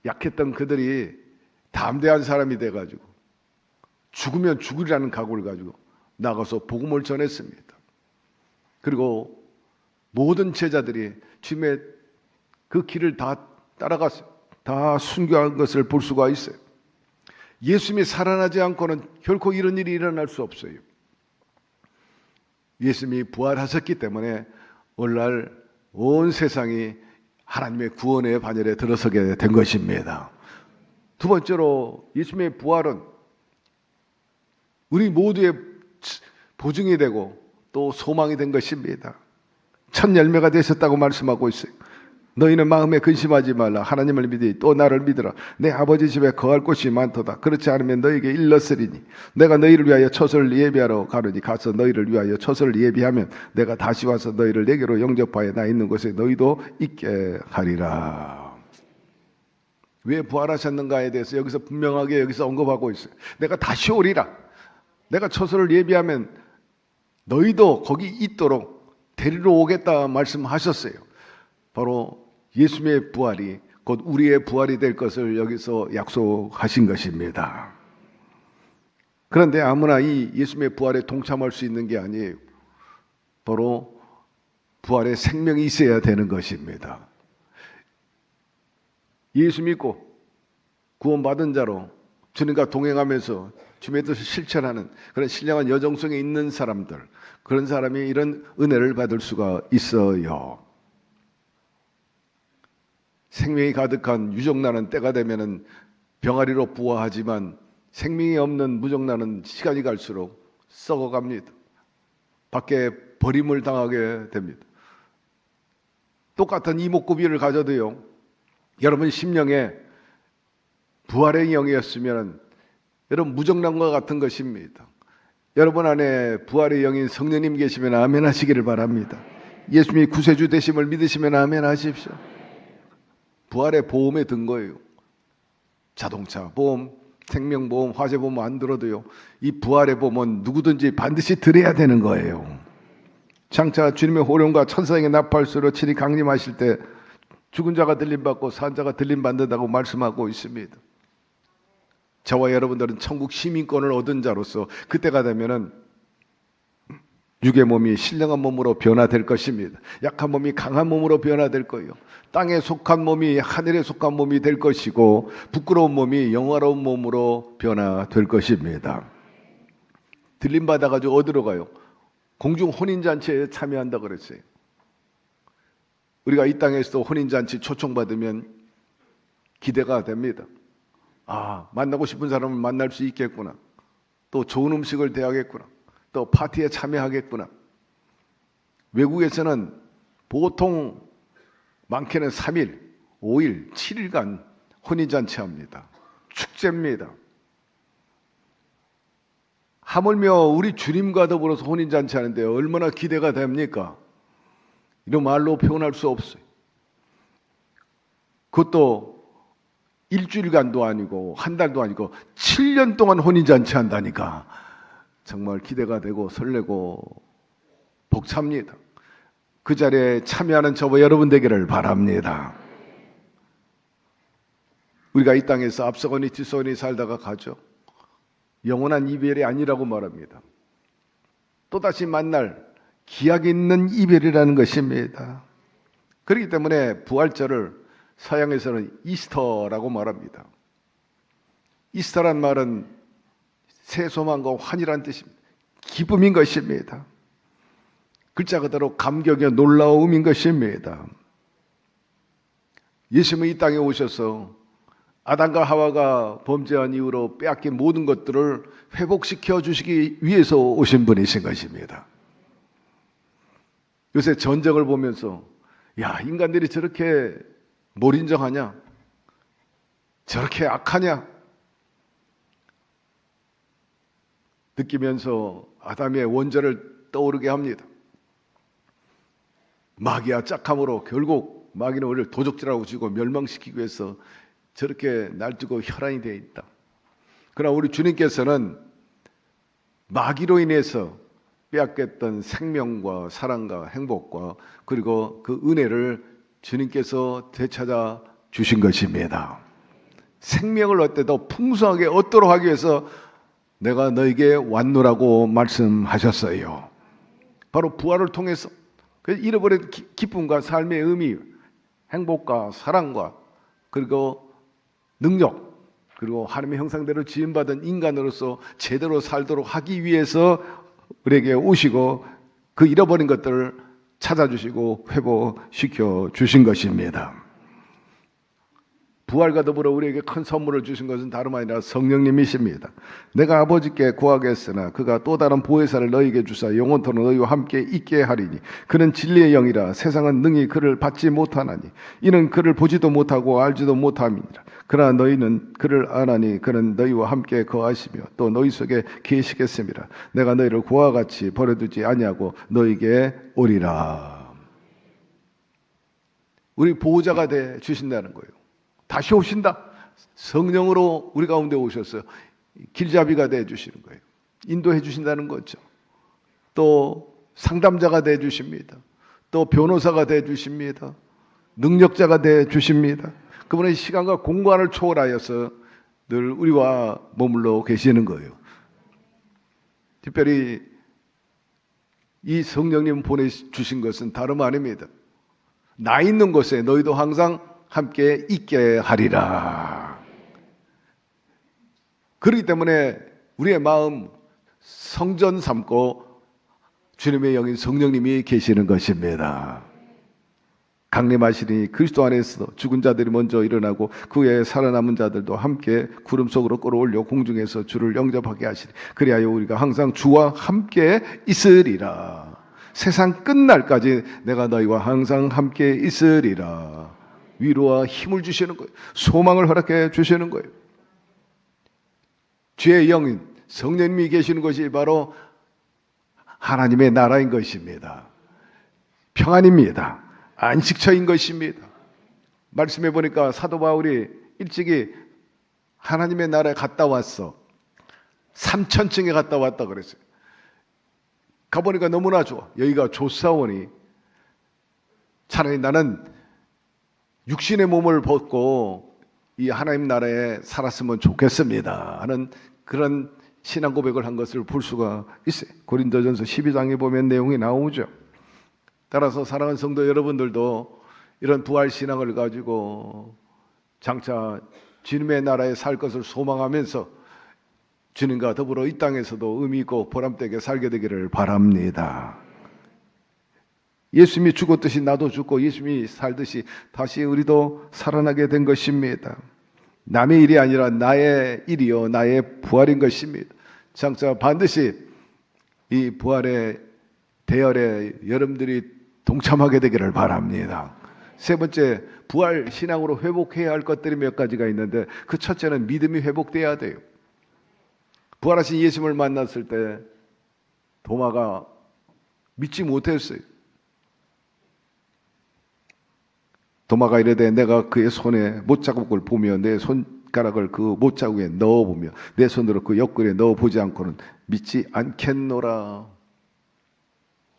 약했던 그들이 담대한 사람이 돼가지고 죽으면 죽으리라는 각오를 가지고 나가서 복음을 전했습니다. 그리고 모든 제자들이 주님의 그 길을 다 따라갔어요. 다 순교한 것을 볼 수가 있어요. 예수님이 살아나지 않고는 결코 이런 일이 일어날 수 없어요. 예수님이 부활하셨기 때문에 오늘날 온 세상이 하나님의 구원의 반열에 들어서게 된 것입니다. 두 번째로 예수님의 부활은 우리 모두의 보증이 되고 또 소망이 된 것입니다. 첫 열매가 되셨다고 말씀하고 있어요. 너희는 마음에 근심하지 말라. 하나님을 믿으니 또 나를 믿으라. 내 아버지 집에 거할 곳이 많도다. 그렇지 않으면 너희에게 일렀으리니 내가 너희를 위하여 처소를 예비하러 가르니 가서 너희를 위하여 처소를 예비하면 내가 다시 와서 너희를 내게로 영접하여 나 있는 곳에 너희도 있게 하리라. 왜 부활하셨는가에 대해서 여기서 분명하게 여기서 언급하고 있어요. 내가 다시 오리라. 내가 처소를 예비하면 너희도 거기 있도록 데리러 오겠다 말씀하셨어요. 바로 예수님의 부활이 곧 우리의 부활이 될 것을 여기서 약속하신 것입니다. 그런데 아무나 이 예수님의 부활에 동참할 수 있는 게 아니에요. 바로 부활의 생명이 있어야 되는 것입니다. 예수 믿고 구원받은 자로 주님과 동행하면서 주님의 뜻을 실천하는 그런 신령한 여정 속에 있는 사람들, 그런 사람이 이런 은혜를 받을 수가 있어요. 생명이 가득한 유정나는 때가 되면은 병아리로 부화하지만 생명이 없는 무정나는 시간이 갈수록 썩어갑니다. 밖에 버림을 당하게 됩니다. 똑같은 이목구비를 가져도요. 여러분 심령에 부활의 영이었으면 여러분 무정란과 같은 것입니다. 여러분 안에 부활의 영인 성령님 계시면 아멘 하시기를 바랍니다. 예수님이 구세주 되심을 믿으시면 아멘 하십시오. 부활의 보험에 든 거예요. 자동차 보험, 생명보험, 화재보험 안 들어도요. 이 부활의 보험은 누구든지 반드시 들어야 되는 거예요. 장차 주님의 호령과 천사에게 나팔소리로 친히 강림하실 때 죽은 자가 들림받고 산 자가 들림받는다고 말씀하고 있습니다. 저와 여러분들은 천국 시민권을 얻은 자로서 그때가 되면은 육의 몸이 신령한 몸으로 변화될 것입니다. 약한 몸이 강한 몸으로 변화될 거예요. 땅에 속한 몸이 하늘에 속한 몸이 될 것이고 부끄러운 몸이 영화로운 몸으로 변화될 것입니다. 들림받아가지고 어디로 가요? 공중 혼인잔치에 참여한다 그랬어요. 우리가 이 땅에서도 혼인잔치 초청받으면 기대가 됩니다. 아, 만나고 싶은 사람을 만날 수 있겠구나. 또 좋은 음식을 대하겠구나. 또 파티에 참여하겠구나. 외국에서는 보통 많게는 3일, 5일, 7일간 혼인잔치 합니다. 축제입니다. 하물며 우리 주님과 더불어서 혼인잔치 하는데 얼마나 기대가 됩니까? 이런 말로 표현할 수 없어요. 그것도 일주일간도 아니고 한 달도 아니고 7년 동안 혼인잔치 한다니까 정말 기대가 되고 설레고 벅찹니다. 그 자리에 참여하는 저와 여러분 되기를 바랍니다. 우리가 이 땅에서 앞서거니 뒤서거니 살다가 가죠. 영원한 이별이 아니라고 말합니다. 또다시 만날 기약 있는 이별이라는 것입니다. 그렇기 때문에 부활절을 서양에서는 이스터라고 말합니다. 이스터란 말은 새 소망과 환희란 뜻입니다. 기쁨인 것입니다. 글자 그대로 감격의 놀라움인 것입니다. 예수님이 이 땅에 오셔서 아담과 하와가 범죄한 이후로 빼앗긴 모든 것들을 회복시켜 주시기 위해서 오신 분이신 것입니다. 요새 전쟁을 보면서 야, 인간들이 저렇게 몰인정하냐? 저렇게 악하냐? 느끼면서 아담의 원죄를 떠오르게 합니다. 마귀와 짝함으로 결국 마귀는 우리를 도적질하고 지고 멸망시키기 위해서 저렇게 날뛰고 혈안이 되어 있다. 그러나 우리 주님께서는 마귀로 인해서 빼앗겼던 생명과 사랑과 행복과 그리고 그 은혜를 주님께서 되찾아 주신 것입니다. 생명을 얻되 더 풍성하게 얻도록 하기 위해서 내가 너에게 왔노라고 말씀하셨어요. 바로 부활을 통해서 잃어버린 기쁨과 삶의 의미, 행복과 사랑과 그리고 능력, 그리고 하나님의 형상대로 지음받은 인간으로서 제대로 살도록 하기 위해서 우리에게 오시고 그 잃어버린 것들을 찾아주시고 회복시켜 주신 것입니다. 부활과 더불어 우리에게 큰 선물을 주신 것은 다름 아니라 성령님이십니다. 내가 아버지께 구하겠으나 그가 또 다른 보혜사를 너희에게 주사 영원토록 너희와 함께 있게 하리니 그는 진리의 영이라 세상은 능히 그를 받지 못하나니 이는 그를 보지도 못하고 알지도 못함이니라. 그러나 너희는 그를 아나니 그는 너희와 함께 거하시며 또 너희 속에 계시겠습니다. 내가 너희를 고와 같이 버려두지 아니하고 너희에게 오리라. 우리 보호자가 돼 주신다는 거예요. 다시 오신다. 성령으로 우리 가운데 오셔서 길잡이가 돼 주시는 거예요. 인도해 주신다는 거죠. 또 상담자가 돼 주십니다. 또 변호사가 돼 주십니다. 능력자가 돼 주십니다. 그분의 시간과 공간을 초월하여서 늘 우리와 머물러 계시는 거예요. 특별히 이 성령님 보내주신 것은 다름 아닙니다. 나 있는 곳에 너희도 항상 함께 있게 하리라. 그렇기 때문에 우리의 마음 성전 삼고 주님의 영인 성령님이 계시는 것입니다. 강림하시니 그리스도 안에서 죽은 자들이 먼저 일어나고 그 후에 살아남은 자들도 함께 구름 속으로 끌어올려 공중에서 주를 영접하게 하시니 그리하여 우리가 항상 주와 함께 있으리라. 세상 끝날까지 내가 너희와 항상 함께 있으리라. 위로와 힘을 주시는 거예요. 소망을 허락해 주시는 거예요. 주의 영인 성령님이 계시는 것이 바로 하나님의 나라인 것입니다. 평안입니다. 안식처인 것입니다. 말씀해 보니까 사도 바울이 일찍이 하나님의 나라에 갔다 왔어. 3,000층에 갔다 왔다 그랬어요. 가보니까 너무나 좋아. 여기가 좋사오니 차라리 나는 육신의 몸을 벗고 이 하나님 나라에 살았으면 좋겠습니다 하는 그런 신앙 고백을 한 것을 볼 수가 있어요. 고린도전서 12장에 보면 내용이 나오죠. 따라서 사랑하는 성도 여러분들도 이런 부활 신앙을 가지고 장차 주님의 나라에 살 것을 소망하면서 주님과 더불어 이 땅에서도 의미 있고 보람되게 살게 되기를 바랍니다. 예수님이 죽었듯이 나도 죽고 예수님이 살듯이 다시 우리도 살아나게 된 것입니다. 남의 일이 아니라 나의 일이요 나의 부활인 것입니다. 장차 반드시 이 부활의 대열에 여러분들이 동참하게 되기를 바랍니다. 세 번째, 부활 신앙으로 회복해야 할 것들이 몇 가지가 있는데 그 첫째는 믿음이 회복돼야 돼요. 부활하신 예수님을 만났을 때 도마가 믿지 못했어요. 도마가 이르되 내가 그의 손에 못자국을 보며 내 손가락을 그 못자국에 넣어보며 내 손으로 그 옆구리에 넣어보지 않고는 믿지 않겠노라.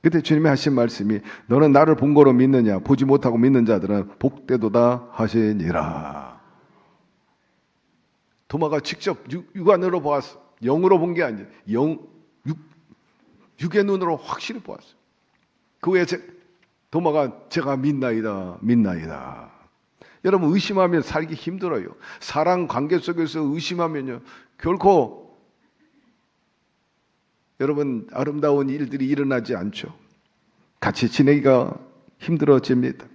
그때 주님이 하신 말씀이 너는 나를 본 거로 믿느냐, 보지 못하고 믿는 자들은 복되도다 하시니라. 도마가 직접 육안으로 보았어. 영으로 본 게 아니야. 육의 눈으로 확실히 보았어. 그 후에 도마가 제가 믿나이다. 여러분, 의심하면 살기 힘들어요. 사랑 관계 속에서 의심하면요, 결코 여러분 아름다운 일들이 일어나지 않죠. 같이 지내기가 힘들어집니다.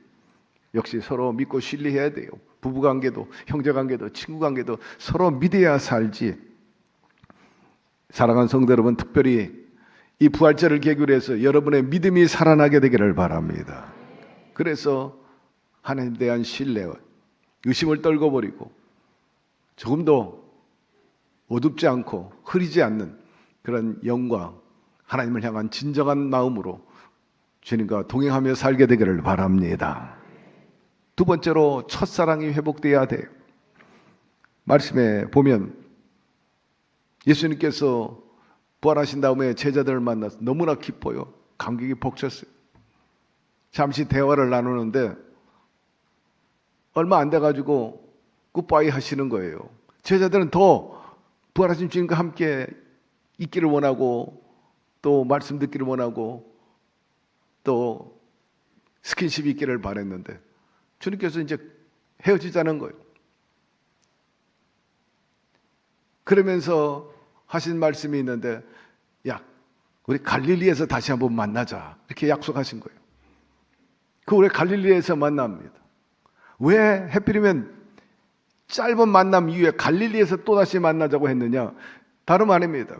역시 서로 믿고 신뢰해야 돼요. 부부관계도 형제관계도 친구관계도 서로 믿어야 살지. 사랑하는 성도 여러분, 특별히 이 부활절을 계기로 해서 여러분의 믿음이 살아나게 되기를 바랍니다. 그래서 하나님에 대한 신뢰와 의심을 떨궈버리고 조금도 어둡지 않고 흐리지 않는 그런 영광, 하나님을 향한 진정한 마음으로 주님과 동행하며 살게 되기를 바랍니다. 두 번째로 첫사랑이 회복돼야 돼요. 말씀에 보면 예수님께서 부활하신 다음에 제자들을 만나서 너무나 기뻐요. 감격이 벅찼어요. 잠시 대화를 나누는데 얼마 안 돼가지고 굿바이 하시는 거예요. 제자들은 더 부활하신 주님과 함께 있기를 원하고 또 말씀 듣기를 원하고 또 스킨십이 있기를 바랬는데 주님께서 이제 헤어지자는 거예요. 그러면서 하신 말씀이 있는데, 야, 우리 갈릴리에서 다시 한번 만나자, 이렇게 약속하신 거예요. 그 우리 갈릴리에서 만납니다. 왜 하필이면 짧은 만남 이후에 갈릴리에서 또다시 만나자고 했느냐? 다름 아닙니다.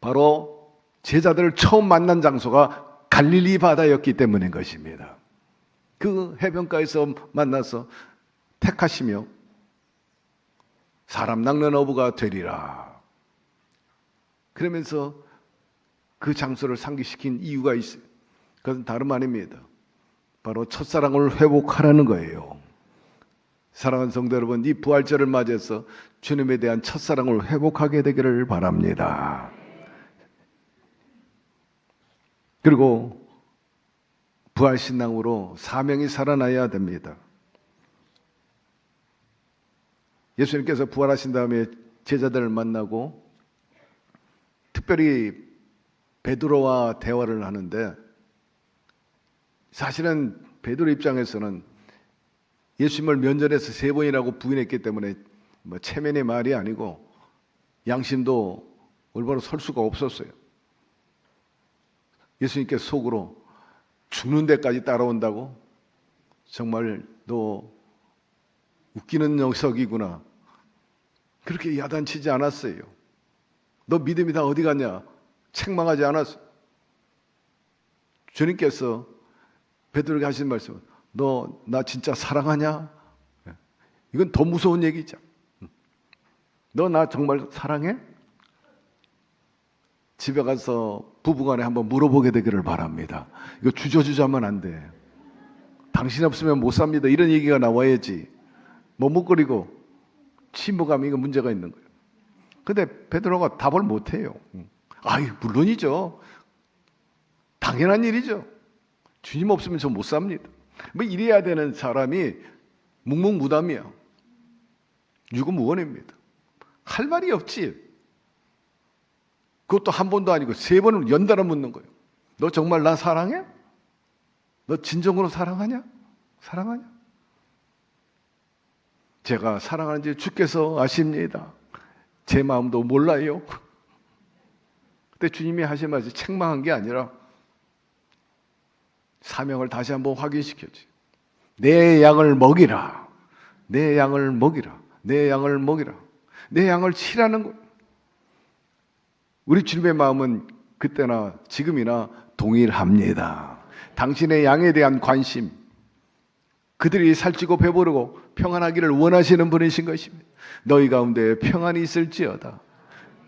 바로 제자들을 처음 만난 장소가 갈릴리 바다였기 때문인 것입니다. 그 해변가에서 만나서 택하시며 사람 낚는 어부가 되리라. 그러면서 그 장소를 상기시킨 이유가 있어요. 그것은 다름 아닙니다. 바로 첫사랑을 회복하라는 거예요. 사랑하는 성도 여러분, 이 부활절을 맞이해서 주님에 대한 첫사랑을 회복하게 되기를 바랍니다. 그리고 부활신앙으로 사명이 살아나야 됩니다. 예수님께서 부활하신 다음에 제자들을 만나고 특별히 베드로와 대화를 하는데, 사실은 베드로 입장에서는 예수님을 면전에서 3번이라고 부인했기 때문에 체면의 말이 아니고 양심도 올바로 설 수가 없었어요. 예수님께서 속으로 죽는 데까지 따라온다고? 정말 너 웃기는 녀석이구나, 그렇게 야단치지 않았어요. 너 믿음이 다 어디 갔냐, 책망하지 않았어요. 주님께서 베드로에게 하신 말씀은 너 나 진짜 사랑하냐? 이건 더 무서운 얘기죠. 너 나 정말 사랑해? 집에 가서 부부간에 한번 물어보게 되기를 바랍니다. 이거 주저주저하면 안 돼. 당신 없으면 못 삽니다, 이런 얘기가 나와야지. 머뭇거리고 침묵하면 이거 문제가 있는 거예요. 근데 베드로가 답을 못해요. 아유, 물론이죠. 당연한 일이죠. 주님 없으면 저 못 삽니다. 뭐 이래야 되는 사람이 묵묵무담이야. 유구무원입니다. 할 말이 없지. 그것도 한 번도 아니고 3번을 연달아 묻는 거예요. 너 정말 나 사랑해? 너 진정으로 사랑하냐? 사랑하냐? 제가 사랑하는지 주께서 아십니다. 제 마음도 몰라요. 그때 주님이 하신 말이 책망한 게 아니라 사명을 다시 한번 확인시켜줘. 내 양을 먹이라. 내 양을 먹이라. 내 양을 먹이라. 내 양을 치라는 거. 우리 주님의 마음은 그때나 지금이나 동일합니다. 당신의 양에 대한 관심, 그들이 살찌고 배부르고 평안하기를 원하시는 분이신 것입니다. 너희 가운데 평안이 있을지어다.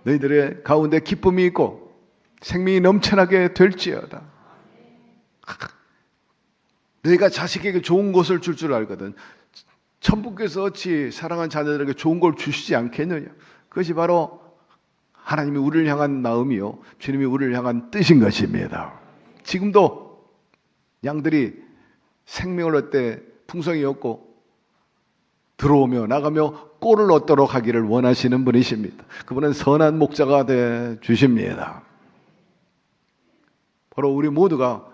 너희들의 가운데 기쁨이 있고 생명이 넘쳐나게 될지어다. 너희가 자식에게 좋은 것을 줄 줄 알거든. 천부께서 어찌 사랑하는 자녀들에게 좋은 걸 주시지 않겠느냐. 그것이 바로 하나님이 우리를 향한 마음이요, 주님이 우리를 향한 뜻인 것입니다. 지금도 양들이 생명을 얻을 때 풍성이 없고 들어오며 나가며 꼴을 얻도록 하기를 원하시는 분이십니다. 그분은 선한 목자가 돼 주십니다. 바로 우리 모두가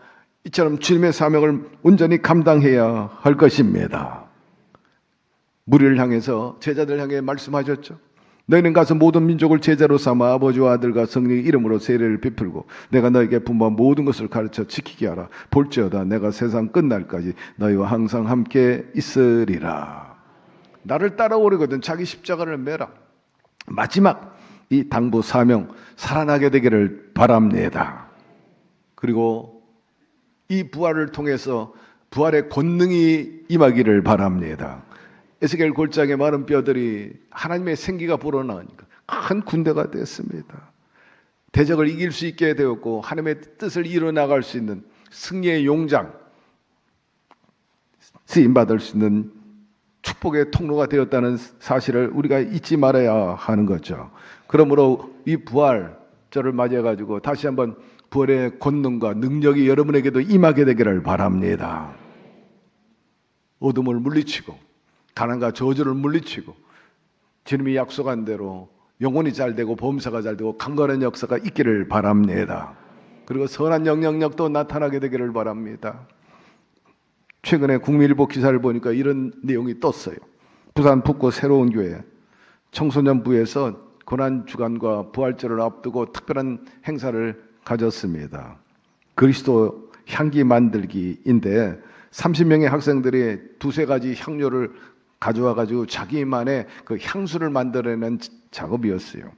이처럼 주님의 사명을 온전히 감당해야 할 것입니다. 무리를 향해서, 제자들 향해 말씀하셨죠. 너희는 가서 모든 민족을 제자로 삼아 아버지와 아들과 성령의 이름으로 세례를 베풀고 내가 너희에게 분부한 모든 것을 가르쳐 지키게 하라. 볼지어다 내가 세상 끝날까지 너희와 항상 함께 있으리라. 나를 따라오려거든 자기 십자가를 매라. 마지막 이 당부 사명 살아나게 되기를 바랍니다. 그리고 이 부활을 통해서 부활의 권능이 임하기를 바랍니다. 에스겔 골짜기의 마른 뼈들이 하나님의 생기가 불어나니까 큰 군대가 됐습니다. 대적을 이길 수 있게 되었고 하나님의 뜻을 이뤄나갈 수 있는 승리의 용장, 쓰임받을 수 있는 축복의 통로가 되었다는 사실을 우리가 잊지 말아야 하는 거죠. 그러므로 이 부활절을 맞이해가지고 다시 한번 부활의 권능과 능력이 여러분에게도 임하게 되기를 바랍니다. 어둠을 물리치고 가난과 저주를 물리치고 주님이 약속한 대로 영혼이 잘되고 범사가 잘되고 강건한 역사가 있기를 바랍니다. 그리고 선한 영향력도 나타나게 되기를 바랍니다. 최근에 국민일보 기사를 보니까 이런 내용이 떴어요. 부산 북구 새로운 교회 청소년부에서 고난주간과 부활절을 앞두고 특별한 행사를 가졌습니다. 그리스도 향기 만들기인데 30명의 학생들이 두세 가지 향료를 가져와 가지고 자기만의 그 향수를 만들어내는 작업이었어요.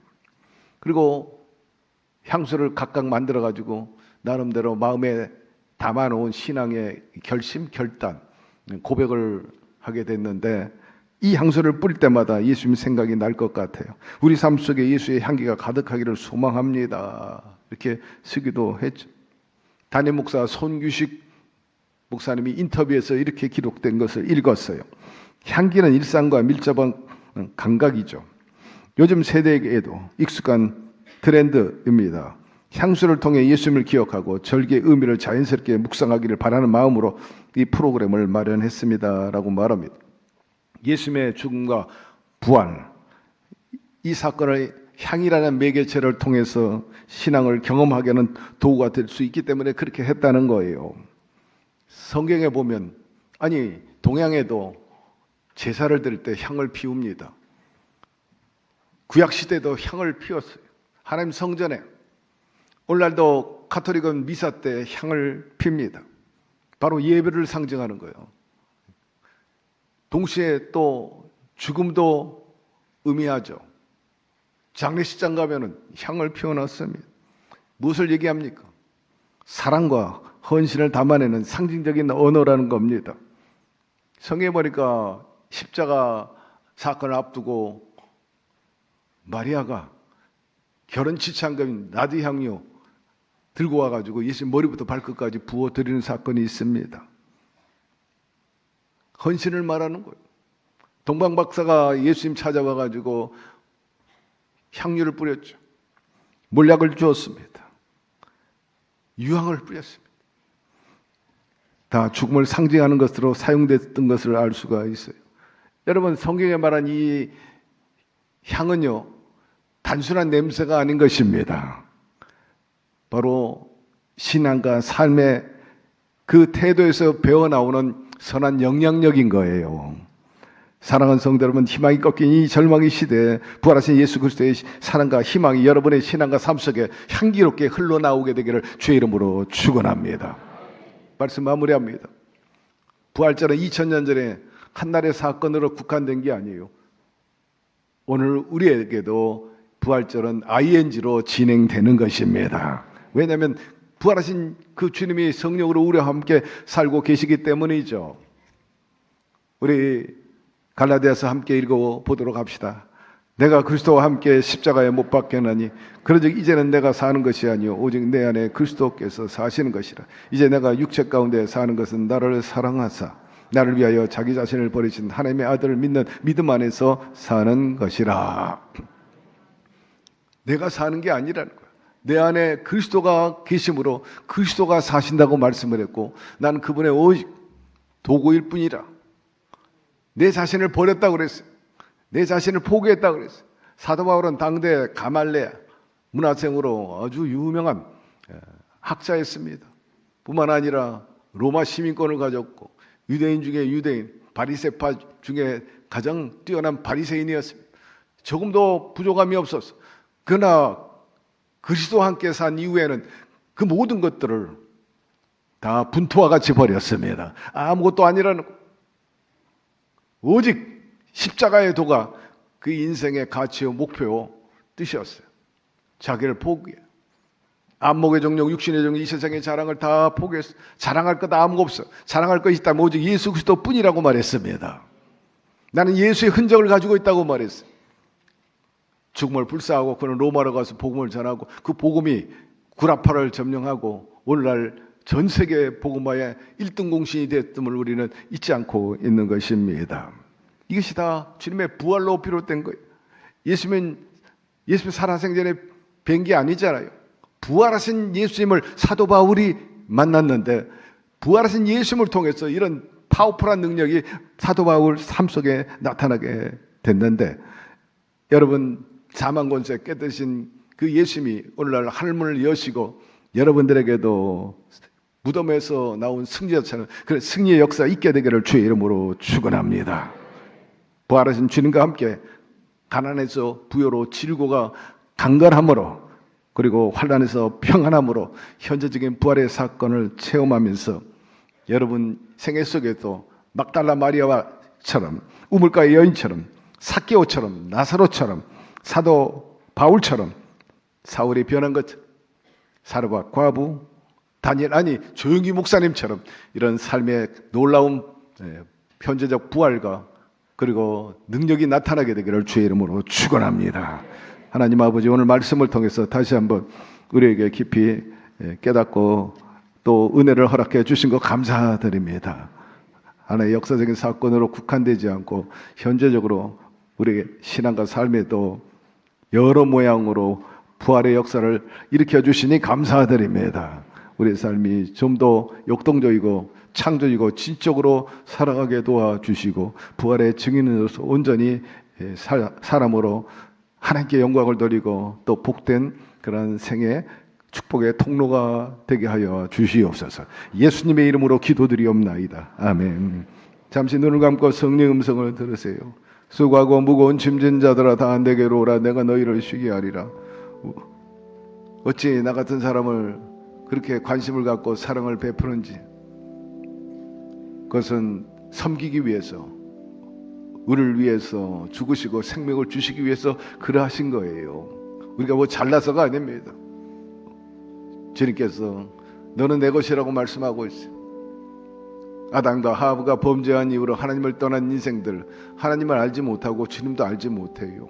그리고 향수를 각각 만들어 가지고 나름대로 마음에 담아놓은 신앙의 결심, 결단, 고백을 하게 됐는데 이 향수를 뿌릴 때마다 예수님 생각이 날 것 같아요. 우리 삶 속에 예수의 향기가 가득하기를 소망합니다. 이렇게 쓰기도 했죠. 담임 목사 손규식 목사님이 인터뷰에서 이렇게 기록된 것을 읽었어요. 향기는 일상과 밀접한 감각이죠. 요즘 세대에게도 익숙한 트렌드입니다. 향수를 통해 예수님을 기억하고 절기의 의미를 자연스럽게 묵상하기를 바라는 마음으로 이 프로그램을 마련했습니다라고 말합니다. 예수님의 죽음과 부활, 이 사건을 향이라는 매개체를 통해서 신앙을 경험하게 하는 도구가 될 수 있기 때문에 그렇게 했다는 거예요. 성경에 보면 동양에도 제사를 드릴 때 향을 피웁니다. 구약시대도 향을 피웠어요. 하나님 성전에. 오늘날도 가톨릭은 미사 때 향을 핍니다. 바로 예배를 상징하는 거예요. 동시에 또 죽음도 의미하죠. 장례식장 가면은 향을 피워놨습니다. 무엇을 얘기합니까? 사랑과 헌신을 담아내는 상징적인 언어라는 겁니다. 성경에 보니까 십자가 사건을 앞두고 마리아가 결혼 지참금 나드 향유 들고 와가지고 예수님 머리부터 발끝까지 부어드리는 사건이 있습니다. 헌신을 말하는 거예요. 동방박사가 예수님 찾아와가지고 향유를 뿌렸죠. 몰약을 주었습니다. 유황을 뿌렸습니다. 다 죽음을 상징하는 것으로 사용됐던 것을 알 수가 있어요. 여러분, 성경에 말한 이 향은요, 단순한 냄새가 아닌 것입니다. 바로 신앙과 삶의 그 태도에서 배어나오는 선한 영향력인 거예요. 사랑하는 성도 여러분, 희망이 꺾인 이 절망의 시대에 부활하신 예수 그리스도의 사랑과 희망이 여러분의 신앙과 삶 속에 향기롭게 흘러나오게 되기를 주의 이름으로 축원합니다. 말씀 마무리합니다. 부활절은 2000년 전에 한날의 사건으로 국한된 게 아니에요. 오늘 우리에게도 부활절은 ING로 진행되는 것입니다. 왜냐하면 부활하신 그 주님이 성령으로 우리와 함께 살고 계시기 때문이죠. 우리 갈라디아서 함께 읽어보도록 합시다. 내가 그리스도와 함께 십자가에 못 박혔나니 그러즉 이제는 내가 사는 것이 아니요 오직 내 안에 그리스도께서 사시는 것이라. 이제 내가 육체 가운데 사는 것은 나를 사랑하사 나를 위하여 자기 자신을 버리신 하나님의 아들을 믿는 믿음 안에서 사는 것이라. 내가 사는 게 아니라는 거야. 내 안에 그리스도가 계심으로 그리스도가 사신다고 말씀을 했고 나는 그분의 오직 도구일 뿐이라. 내 자신을 버렸다고 그랬어요. 내 자신을 포기했다고 그랬어요. 사도 바울은 당대 가말레아 문화생으로 아주 유명한 학자였습니다. 뿐만 아니라 로마 시민권을 가졌고 유대인 중에 유대인, 바리새파 중에 가장 뛰어난 바리새인이었습니다. 조금도 부족함이 없었어. 그러나 그리스도와 함께 산 이후에는 그 모든 것들을 다 분투와 같이 버렸습니다. 아무것도 아니라는 거. 오직 십자가의 도가 그 인생의 가치요 목표요 뜻이었어요. 자기를 포기해. 안목의 정욕, 육신의 정욕, 이 세상의 자랑을 다 포기했어. 자랑할 것 아무것도 없어. 자랑할 것이 있다면 오직 예수 그리스도뿐이라고 말했습니다. 나는 예수의 흔적을 가지고 있다고 말했어요. 죽음을 불사하고 그는 로마로 가서 복음을 전하고 그 복음이 구라파를 점령하고 오늘날 전 세계 복음화의 1등 공신이 됐음을 우리는 잊지 않고 있는 것입니다. 이것이 다 주님의 부활로 비롯된 거예요. 예수님 살아생전에 뵌 게 아니잖아요. 부활하신 예수님을 사도 바울이 만났는데 부활하신 예수님을 통해서 이런 파워풀한 능력이 사도 바울 삶 속에 나타나게 됐는데 여러분 사망 권세 깨뜨신 그 예수님이 오늘날 하늘문을 여시고 여러분들에게도 무덤에서 나온 승리자처럼 그런 승리의 역사가 있게 되기를 주의 이름으로 축원합니다. 부활하신 주님과 함께 가난에서 부여로 질고가 강건함으로 그리고 환난에서 평안함으로 현재적인 부활의 사건을 체험하면서 여러분 생애 속에도 막달라 마리아처럼 우물가의 여인처럼 삭개오처럼 나사로처럼 사도 바울처럼 사울이 변한 것처럼 사르밧 과부 다니엘 아니 조용기 목사님처럼 이런 삶의 놀라운 현재적 부활과 그리고 능력이 나타나게 되기를 주의 이름으로 축원합니다. 하나님 아버지 오늘 말씀을 통해서 다시 한번 우리에게 깊이 깨닫고 또 은혜를 허락해 주신 것 감사드립니다. 하나의 역사적인 사건으로 국한되지 않고 현재적으로 우리의 신앙과 삶에도 여러 모양으로 부활의 역사를 일으켜 주시니 감사드립니다. 우리의 삶이 좀 더 역동적이고 창조이고 진적으로 살아가게 도와주시고 부활의 증인으로서 온전히 사람으로 하나님께 영광을 돌리고 또 복된 그런 생애 축복의 통로가 되게 하여 주시옵소서. 예수님의 이름으로 기도드리옵나이다. 아멘. 잠시 눈을 감고 성령 음성을 들으세요. 수고하고 무거운 짐진 자들아 다 내게로 오라. 내가 너희를 쉬게 하리라. 어찌 나 같은 사람을 그렇게 관심을 갖고 사랑을 베푸는지 그것은 섬기기 위해서 우리를 위해서 죽으시고 생명을 주시기 위해서 그러하신 거예요. 우리가 뭐 잘나서가 아닙니다. 주님께서 너는 내 것이라고 말씀하고 있어요. 아담과 하와가 범죄한 이후로 하나님을 떠난 인생들 하나님을 알지 못하고 주님도 알지 못해요.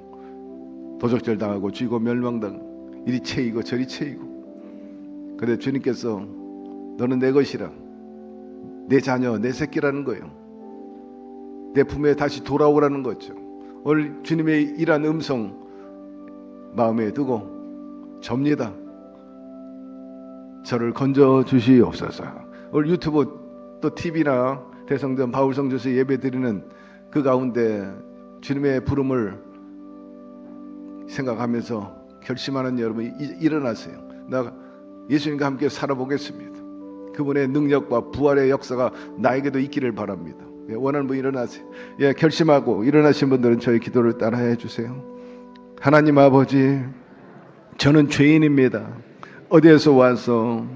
도적질 당하고 쥐고 멸망당 이리 채이고 저리 채이고 그런데 주님께서 너는 내 것이라 내 자녀 내 새끼라는 거예요. 내 품에 다시 돌아오라는 거죠. 오늘 주님의 이란 음성 마음에 두고 접니다. 저를 건져 주시옵소서. 오늘 유튜브 또 TV나 대성전 바울성전에서 예배 드리는 그 가운데 주님의 부름을 생각하면서 결심하는 여러분이 일어나세요. 나 예수님과 함께 살아보겠습니다. 그분의 능력과 부활의 역사가 나에게도 있기를 바랍니다. 원하는 분 일어나세요. 결심하고 일어나신 분들은 저희 기도를 따라해 주세요. 하나님 아버지, 저는 죄인입니다. 어디에서 와서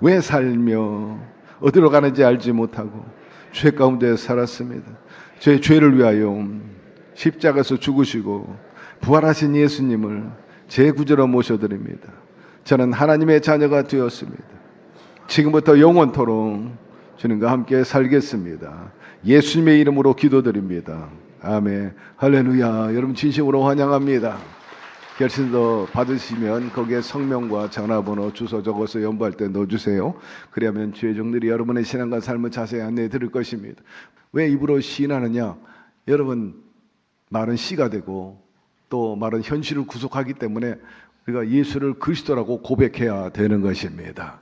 왜 살며 어디로 가는지 알지 못하고 죄 가운데 살았습니다. 제 죄를 위하여 십자가에서 죽으시고 부활하신 예수님을 제 구주로 모셔드립니다. 저는 하나님의 자녀가 되었습니다. 지금부터 영원토록 주님과 함께 살겠습니다. 예수님의 이름으로 기도드립니다. 아멘. 할렐루야. 여러분 진심으로 환영합니다. 결신서 받으시면 거기에 성명과 전화번호, 주소 적어서 연부할 때 넣어주세요. 그러면 주의종들이 여러분의 신앙과 삶을 자세히 안내해 드릴 것입니다. 왜 입으로 시인하느냐? 여러분 말은 씨가 되고 또 말은 현실을 구속하기 때문에 우리가 예수를 그리스도라고 고백해야 되는 것입니다.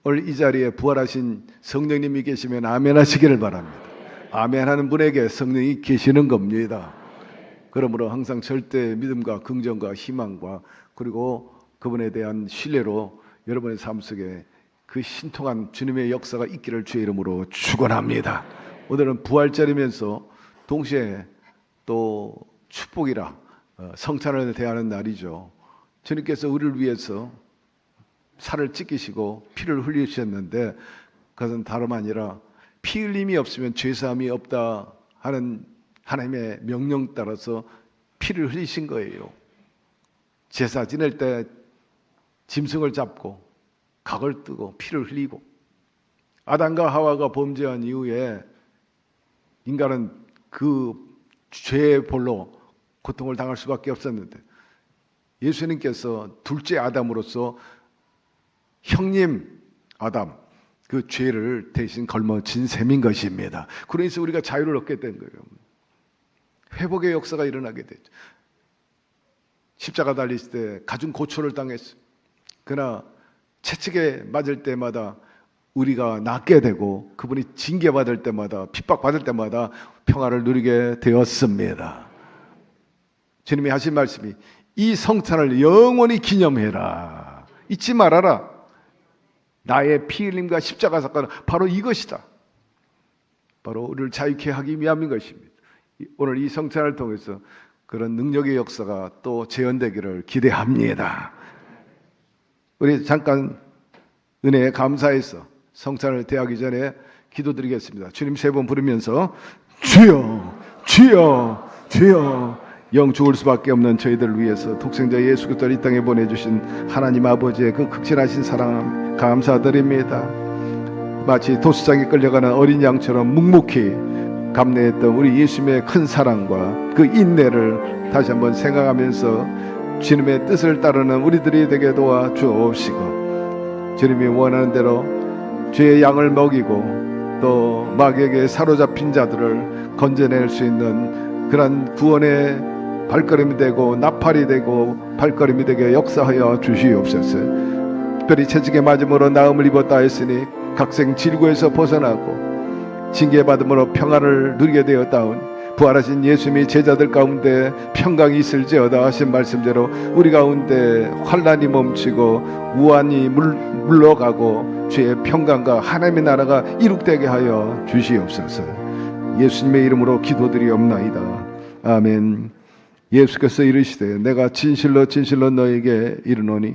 오늘 이 자리에 부활하신 성령님이 계시면 아멘 하시기를 바랍니다. 아멘 하는 분에게 성령이 계시는 겁니다. 그러므로 항상 절대 믿음과 긍정과 희망과 그리고 그분에 대한 신뢰로 여러분의 삶 속에 그 신통한 주님의 역사가 있기를 주의 이름으로 축원합니다. 오늘은 부활절이면서 동시에 또 축복이라 성찬을 대하는 날이죠. 주님께서 우리를 위해서 살을 찢기시고 피를 흘리셨는데 그것은 다름 아니라 피 흘림이 없으면 죄사함이 없다 하는 하나님의 명령 따라서 피를 흘리신 거예요. 제사 지낼 때 짐승을 잡고 각을 뜨고 피를 흘리고 아담과 하와가 범죄한 이후에 인간은 그 죄의 벌로 고통을 당할 수밖에 없었는데 예수님께서 둘째 아담으로서 형님 아담 그 죄를 대신 걸머진 셈인 것입니다. 그래서 우리가 자유를 얻게 된 거예요. 회복의 역사가 일어나게 됐죠. 십자가 달리실 때 가중 고초를 당했어요. 그러나 채찍에 맞을 때마다 우리가 낫게 되고 그분이 징계받을 때마다 핍박받을 때마다 평화를 누리게 되었습니다. 주님이 하신 말씀이 이 성찬을 영원히 기념해라. 잊지 말아라. 나의 피 흘림과 십자가 사건은 바로 이것이다. 바로 우리를 자유케 하기 위함인 것입니다. 오늘 이 성찬을 통해서 그런 능력의 역사가 또 재현되기를 기대합니다. 우리 잠깐 은혜에 감사해서 성찬을 대하기 전에 기도드리겠습니다. 주님 세 번 부르면서 주여 주여 주여 영 죽을 수밖에 없는 저희들을 위해서 독생자 예수 그리스도를 이 땅에 보내주신 하나님 아버지의 그 극진하신 사랑 감사드립니다. 마치 도수장에 끌려가는 어린 양처럼 묵묵히 감내했던 우리 예수님의 큰 사랑과 그 인내를 다시 한번 생각하면서 주님의 뜻을 따르는 우리들이 되게 도와 주옵시고 주님이 원하는 대로 죄의 양을 먹이고 또 마귀에게 사로잡힌 자들을 건져낼 수 있는 그런 구원의 발걸음이 되고 나팔이 되고 발걸음이 되게 역사하여 주시옵소서. 특별히 채찍에 맞음으로 나음을 입었다 했으니 각생 질고에서 벗어나고 징계받음으로 평안을 누리게 되었다운 부활하신 예수님이 제자들 가운데 평강이 있을지어다 하신 말씀대로 우리 가운데 환난이 멈추고 우환이 물러가고 주의 평강과 하나님의 나라가 이룩되게 하여 주시옵소서. 예수님의 이름으로 기도드리옵나이다. 아멘. 예수께서 이르시되 내가 진실로 진실로 너에게 이르노니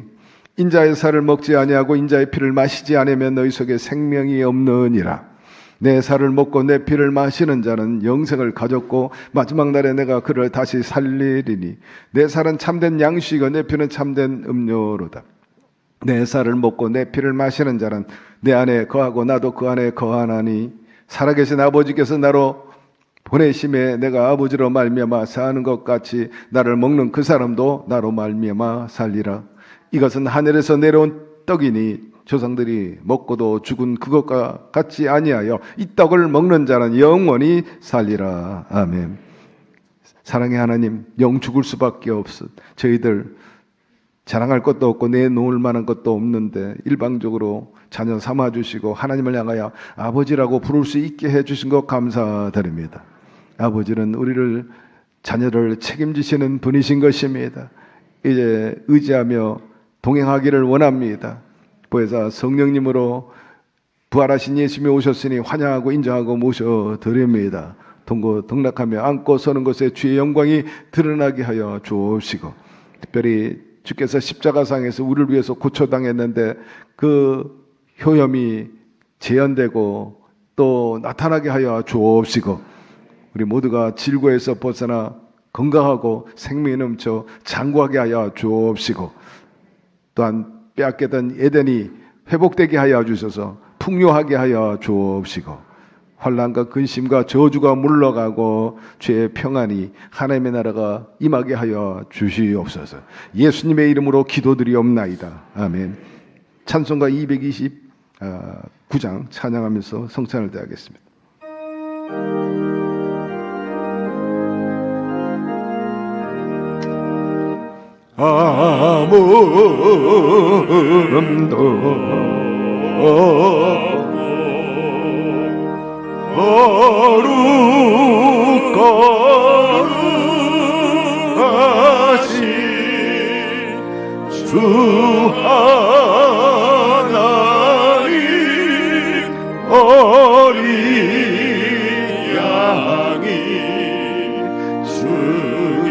인자의 살을 먹지 아니하고 인자의 피를 마시지 않으면 너희 속에 생명이 없느니라. 내 살을 먹고 내 피를 마시는 자는 영생을 가졌고 마지막 날에 내가 그를 다시 살리리니 내 살은 참된 양식이고 내 피는 참된 음료로다. 내 살을 먹고 내 피를 마시는 자는 내 안에 거하고 나도 그 안에 거하나니 살아계신 아버지께서 나로 보내심에 내가 아버지로 말미암아 사는 것 같이 나를 먹는 그 사람도 나로 말미암아 살리라. 이것은 하늘에서 내려온 떡이니 조상들이 먹고도 죽은 그것과 같이 아니하여 이 떡을 먹는 자는 영원히 살리라. 아멘. 사랑의 하나님, 영 죽을 수밖에 없어. 저희들 자랑할 것도 없고 내놓을 만한 것도 없는데 일방적으로 자녀 삼아주시고 하나님을 향하여 아버지라고 부를 수 있게 해주신 것 감사드립니다. 아버지는 우리를 자녀를 책임지시는 분이신 것입니다. 이제 의지하며 동행하기를 원합니다. 보혜사 성령님으로 부활하신 예수님이 오셨으니 환영하고 인정하고 모셔드립니다. 동고 등락하며 앉고 서는 곳에 주의 영광이 드러나게 하여 주옵시고 특별히 주께서 십자가상에서 우리를 위해서 고초당했는데 그 효염이 재현되고 또 나타나게 하여 주옵시고 우리 모두가 질고에서 벗어나 건강하고 생명이 넘쳐 장구하게 하여 주옵시고 또한 빼앗겼던 에덴이 회복되게 하여 주셔서 풍요하게 하여 주옵시고 환난과 근심과 저주가 물러가고 죄의 평안이 하나님의 나라가 임하게 하여 주시옵소서. 예수님의 이름으로 기도드리옵나이다. 아멘. 찬송가 229장 찬양하면서 성찬을 대하겠습니다. 아무름도 거룩하신 주 하나님 어린 양이 주님을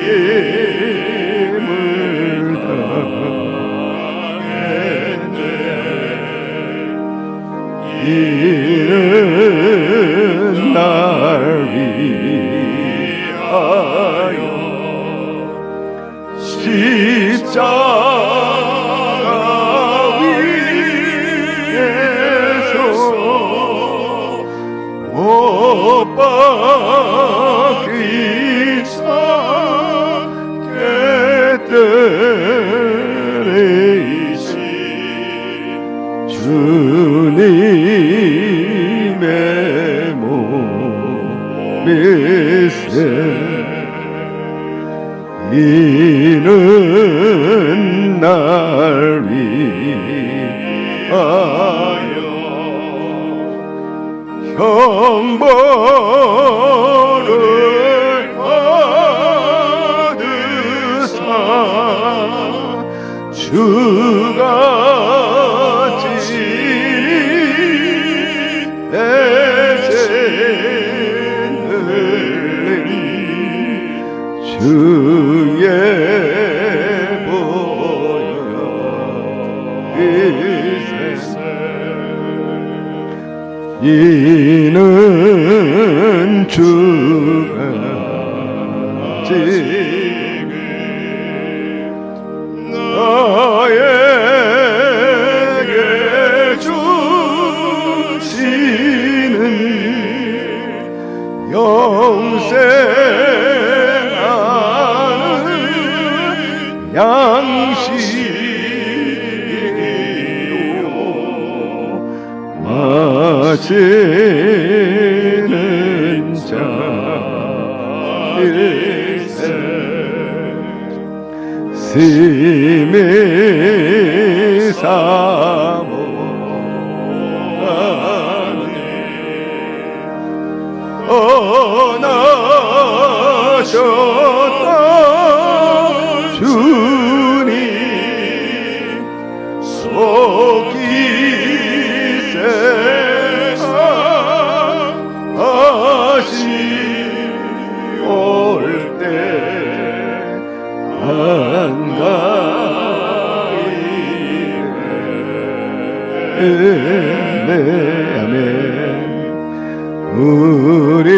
당했네. 이는 날 위하여 십자가 위에서 못 박히사 깨뜨리신 주님의 몸이세. 이는 날 위하여 형벌을 받으사 주가 진히 애제는 주의 보혈이세. 이는 주가 지금 나에게 주시는 영생하는 양식이요 마시는 잔일세. 심히 사모하네. 떠나셨다 주님 속이 세하시 올때 한가이네. 아멘. 우리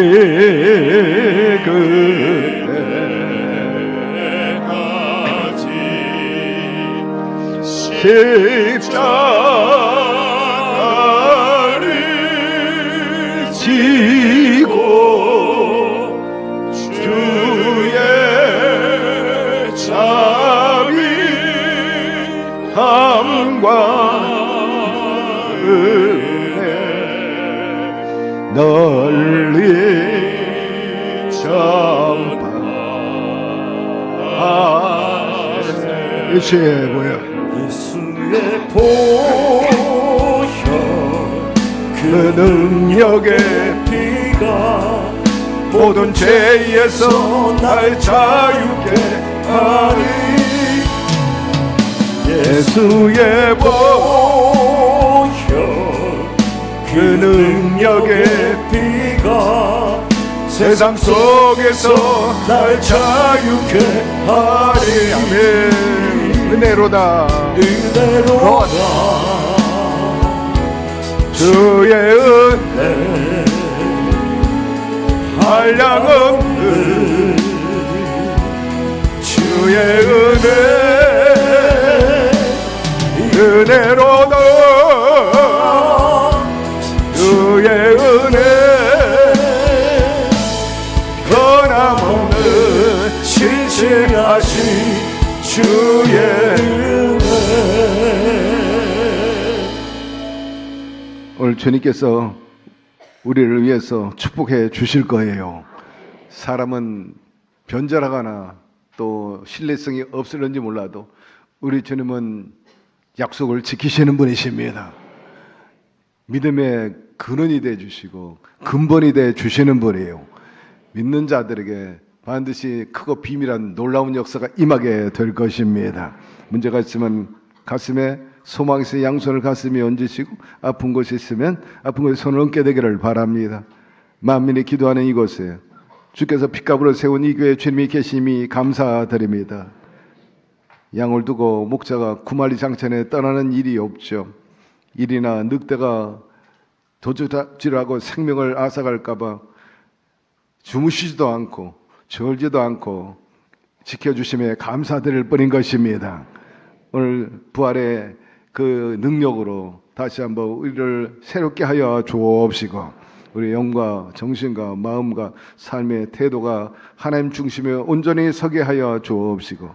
그때까지 십자가를 지고 주의 자비함과 은혜 널리 전파하세. 예수의 보혈, 예수의 보혈 그 능력의 피가 모든 죄에서 날 자유케 하리. 예수의 보혈 그 능력의 피가 세상 속에서 날 자유케 하리. 아멘. 은혜로다. 은혜로다. 주의 은혜 한량없는 주의 은혜 은혜로다. 오늘 주님께서 우리를 위해서 축복해 주실 거예요. 사람은 변절하거나 또 신뢰성이 없을는지 몰라도 우리 주님은 약속을 지키시는 분이십니다. 믿음의 근원이 돼 주시고 근본이 돼 주시는 분이에요. 믿는 자들에게 반드시 크고 비밀한 놀라운 역사가 임하게 될 것입니다. 문제가 있으면 가슴에 소망이 있으면 양손을 가슴에 얹으시고 아픈 곳이 있으면 아픈 곳에 손을 얹게 되기를 바랍니다. 만민이 기도하는 이곳에 주께서 핏값으로 세운 이 교회에 주님이 계심이 감사드립니다. 양을 두고 목자가 구말리 장천에 떠나는 일이 없죠. 일이나 늑대가 도둑질하고 생명을 앗아갈까봐 주무시지도 않고 절지도 않고 지켜주심에 감사드릴 뿐인 것입니다. 오늘 부활의 그 능력으로 다시 한번 우리를 새롭게 하여 주옵시고 우리 영과 정신과 마음과 삶의 태도가 하나님 중심에 온전히 서게 하여 주옵시고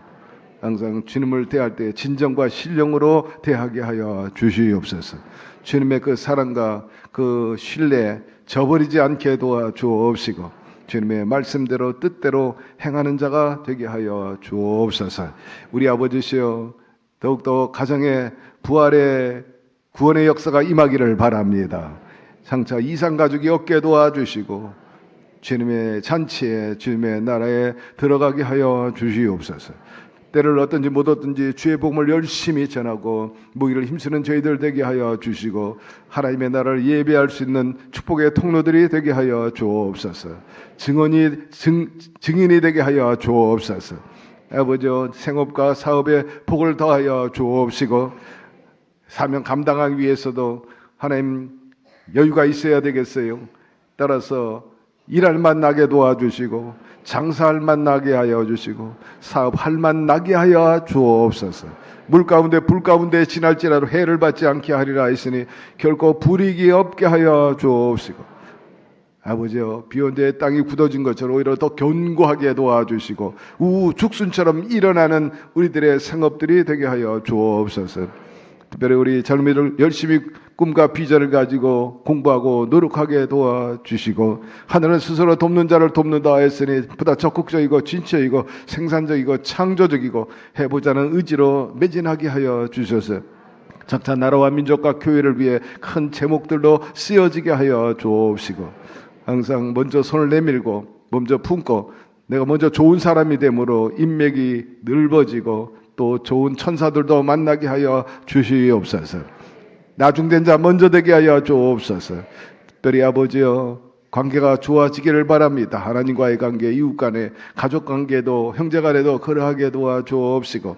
항상 주님을 대할 때 진정과 신령으로 대하게 하여 주시옵소서. 주님의 그 사랑과 그 신뢰 저버리지 않게 도와 주옵시고 주님의 말씀대로 뜻대로 행하는 자가 되게 하여 주옵소서. 우리 아버지시여 더욱더 가정의 부활의 구원의 역사가 임하기를 바랍니다. 장차 이산가족이 얻게 도와주시고 주님의 잔치에 주님의 나라에 들어가게 하여 주시옵소서. 때를 얻든지 못 얻든지 주의 복음을 열심히 전하고 무기를 힘쓰는 저희들 되게 하여 주시고 하나님의 나라를 예배할 수 있는 축복의 통로들이 되게 하여 주옵소서. 증인이 되게 하여 주옵소서. 아버지 생업과 사업에 복을 더하여 주옵시고 사명 감당하기 위해서도 하나님 여유가 있어야 되겠어요. 따라서 일할 만 나게 도와주시고 장사할 만 나게 하여 주시고 사업할 만 나게 하여 주옵소서. 물 가운데 불 가운데 지날지라도 해를 받지 않게 하리라 했으니 결코 불이익이 없게 하여 주옵시고 아버지여 비온 데에 땅이 굳어진 것처럼 오히려 더 견고하게 도와주시고 우죽순처럼 일어나는 우리들의 생업들이 되게 하여 주옵소서. 특별히 우리 젊은이들 열심히 꿈과 비전을 가지고 공부하고 노력하게 도와주시고 하늘은 스스로 돕는 자를 돕는다 했으니 보다 적극적이고 진취이고 생산적이고 창조적이고 해보자는 의지로 매진하게 하여 주셔서 장차 나라와 민족과 교회를 위해 큰 제목들로 쓰여지게 하여 주옵시고 항상 먼저 손을 내밀고 먼저 품고 내가 먼저 좋은 사람이 되므로 인맥이 넓어지고 또 좋은 천사들도 만나게 하여 주시옵소서. 나중된 자 먼저 되게 하여 주옵소서. 특별히 아버지여 관계가 좋아지기를 바랍니다. 하나님과의 관계, 이웃 간의 가족 관계도 형제 간에도 그러하게 도와주옵시고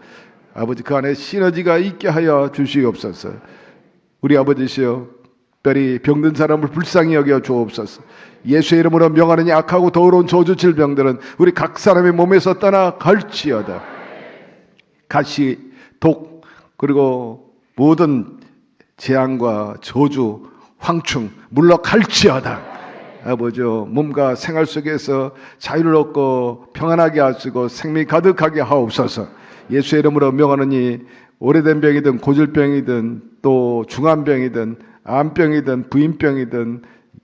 아버지 그 안에 시너지가 있게 하여 주시옵소서. 우리 아버지시여 특별히 병든 사람을 불쌍히 여겨 주옵소서. 예수의 이름으로 명하는 약하고 더러운 저주 질병들은 우리 각 사람의 몸에서 떠나갈지어다. 가시, 독 그리고 모든 재앙과 저주, 황충 물러갈지어다. 아버지여 몸과 생활 속에서 자유를 얻고 평안하게 하시고 생명이 가득하게 하옵소서. 예수의 이름으로 명하노니 오래된 병이든 고질병이든 또 중환병이든 암병이든 부인병이든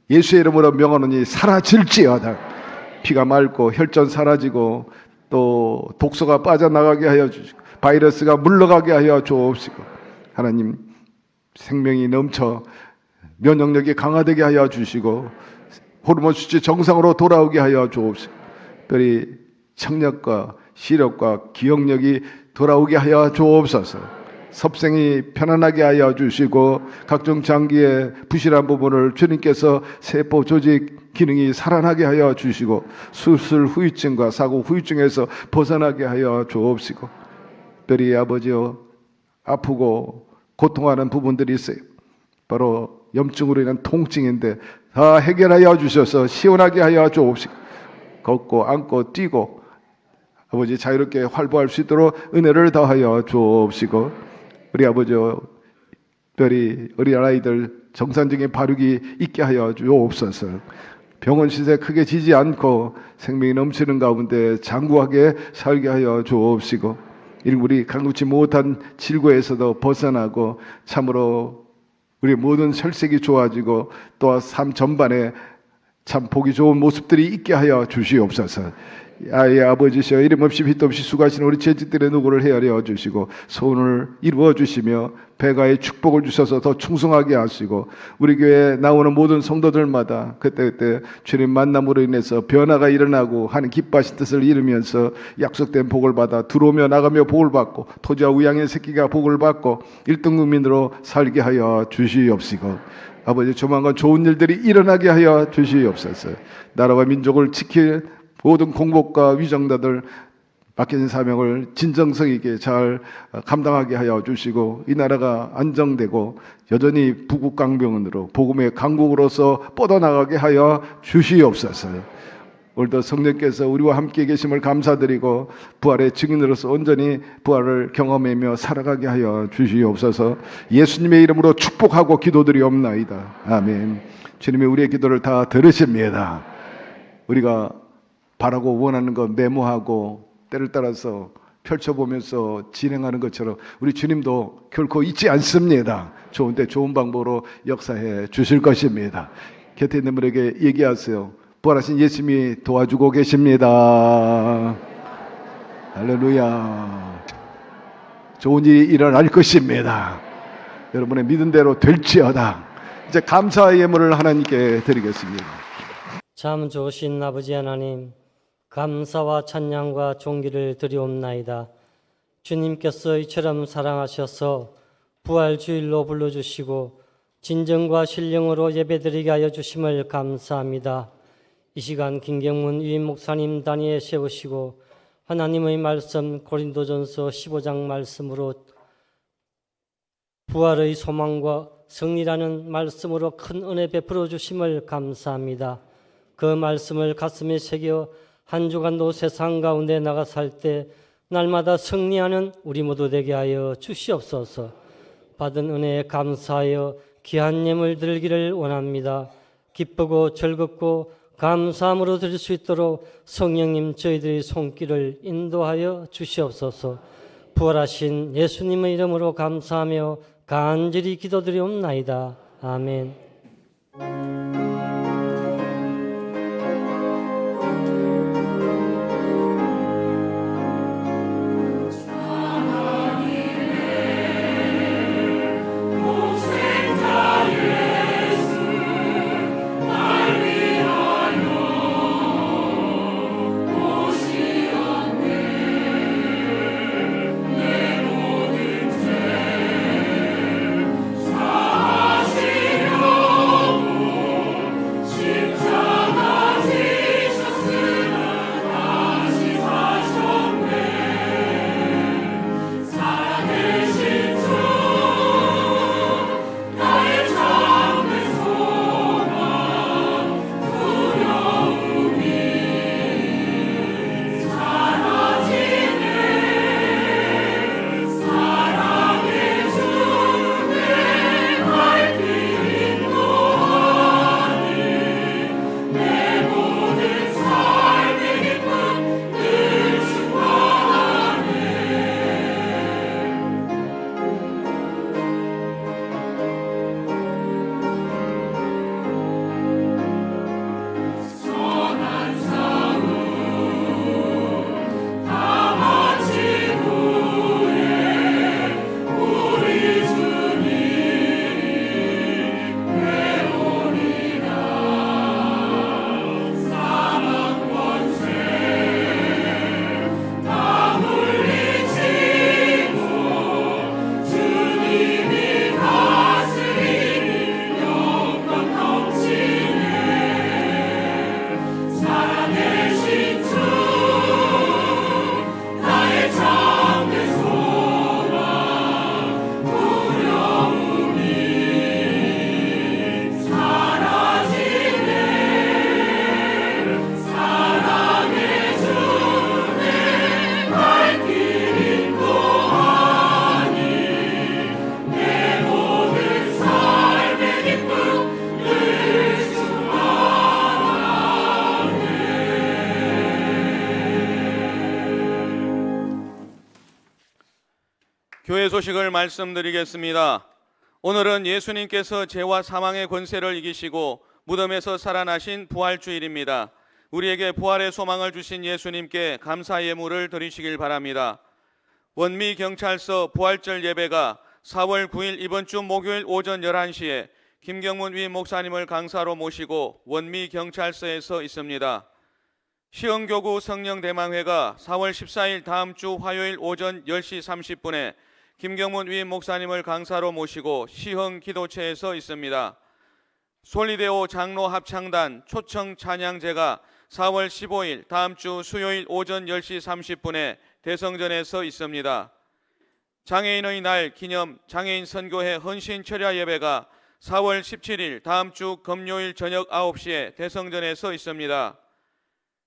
예수의 이름으로 명하노니 사라질지어다. 피가 맑고 혈전 사라지고 또 독소가 빠져나가게 하여 주시고 바이러스가 물러가게 하여 주옵시고 하나님 생명이 넘쳐 면역력이 강화되게 하여 주시고 호르몬 수치 정상으로 돌아오게 하여 주옵시고 특별히 청력과 시력과 기억력이 돌아오게 하여 주옵소서. 섭생이 편안하게 하여 주시고 각종 장기의 부실한 부분을 주님께서 세포 조직 기능이 살아나게 하여 주시고 수술 후유증과 사고 후유증에서 벗어나게 하여 주옵시고 특별히 아버지여 아프고 고통하는 부분들이 있어요. 바로 염증으로 인한 통증인데 다 해결하여 주셔서 시원하게 하여 주옵시고 걷고 앉고 뛰고 아버지 자유롭게 활보할 수 있도록 은혜를 더하여 주옵시고 우리 아버지여 특별히 어린아이들 정상적인 발육이 있게 하여 주옵소서. 병원 시세 크게 지지 않고 생명이 넘치는 가운데 장구하게 살게 하여 주옵시고 우리 강구치 못한 질고에서도 벗어나고 참으로 우리 모든 혈색이 좋아지고 또 삶 전반에 참 보기 좋은 모습들이 있게 하여 주시옵소서. 아예 아버지시여 이름 없이 빚도 없이 수고하시는 우리 재직들의 누구를 헤아려 주시고 소원을 이루어 주시며 배가의 축복을 주셔서 더 충성하게 하시고 우리 교회에 나오는 모든 성도들마다 그때 주님 만남으로 인해서 변화가 일어나고 하는 기뻐하신 뜻을 이루면서 약속된 복을 받아 들어오며 나가며 복을 받고 토지와 우양의 새끼가 복을 받고 1등 국민으로 살게 하여 주시옵시고 아버지 조만간 좋은 일들이 일어나게 하여 주시옵소서. 나라와 민족을 지킬 모든 공복과 위정자들 맡겨진 사명을 진정성 있게 잘 감당하게 하여 주시고 이 나라가 안정되고 여전히 부국강병으로 복음의 강국으로서 뻗어나가게 하여 주시옵소서. 오늘도 성령께서 우리와 함께 계심을 감사드리고 부활의 증인으로서 온전히 부활을 경험하며 살아가게 하여 주시옵소서. 예수님의 이름으로 축복하고 기도드리옵나이다. 아멘. 주님이 우리의 기도를 다 들으십니다. 우리가 바라고 원하는 것 메모하고 때를 따라서 펼쳐보면서 진행하는 것처럼 우리 주님도 결코 잊지 않습니다. 좋은데 좋은 방법으로 역사해 주실 것입니다. 곁에 있는 분에게 얘기하세요. 부활하신 예수님이 도와주고 계십니다. 할렐루야. 좋은 일이 일어날 것입니다. 여러분의 믿은 대로 될지어다. 이제 감사의 예물을 하나님께 드리겠습니다. 참 좋으신 아버지 하나님, 감사와 찬양과 존귀를 드리옵나이다. 주님께서 이처럼 사랑하셔서 부활주일로 불러주시고 진정과 신령으로 예배드리게 하여 주심을 감사합니다. 이 시간 김경문 유임 목사님 단위에 세우시고 하나님의 말씀 고린도전서 15장 말씀으로 부활의 소망과 승리라는 말씀으로 큰 은혜 베풀어 주심을 감사합니다. 그 말씀을 가슴에 새겨 한 주간도 세상 가운데 나가 살 때 날마다 승리하는 우리 모두 되게 하여 주시옵소서. 받은 은혜에 감사하여 귀한 예물 드리기를 원합니다. 기쁘고 즐겁고 감사함으로 드릴 수 있도록 성령님 저희들의 손길을 인도하여 주시옵소서. 부활하신 예수님의 이름으로 감사하며 간절히 기도드리옵나이다. 아멘. 교회 소식을 말씀드리겠습니다. 오늘은 예수님께서 죄와 사망의 권세를 이기시고 무덤에서 살아나신 부활주일입니다. 우리에게 부활의 소망을 주신 예수님께 감사 예물을 드리시길 바랍니다. 원미경찰서 부활절 예배가 4월 9일 이번 주 목요일 오전 11시에 김경문 위 목사님을 강사로 모시고 원미경찰서에서 있습니다. 시흥교구 성령대망회가 4월 14일 다음 주 화요일 오전 10시 30분에 김경문 위 목사님을 강사로 모시고 시흥 기도체에서 있습니다. 솔리데오 장로 합창단 초청 찬양제가 4월 15일 다음 주 수요일 오전 10시 30분에 대성전에서 있습니다. 장애인의 날 기념 장애인 선교회 헌신 철야 예배가 4월 17일 다음 주 금요일 저녁 9시에 대성전에서 있습니다.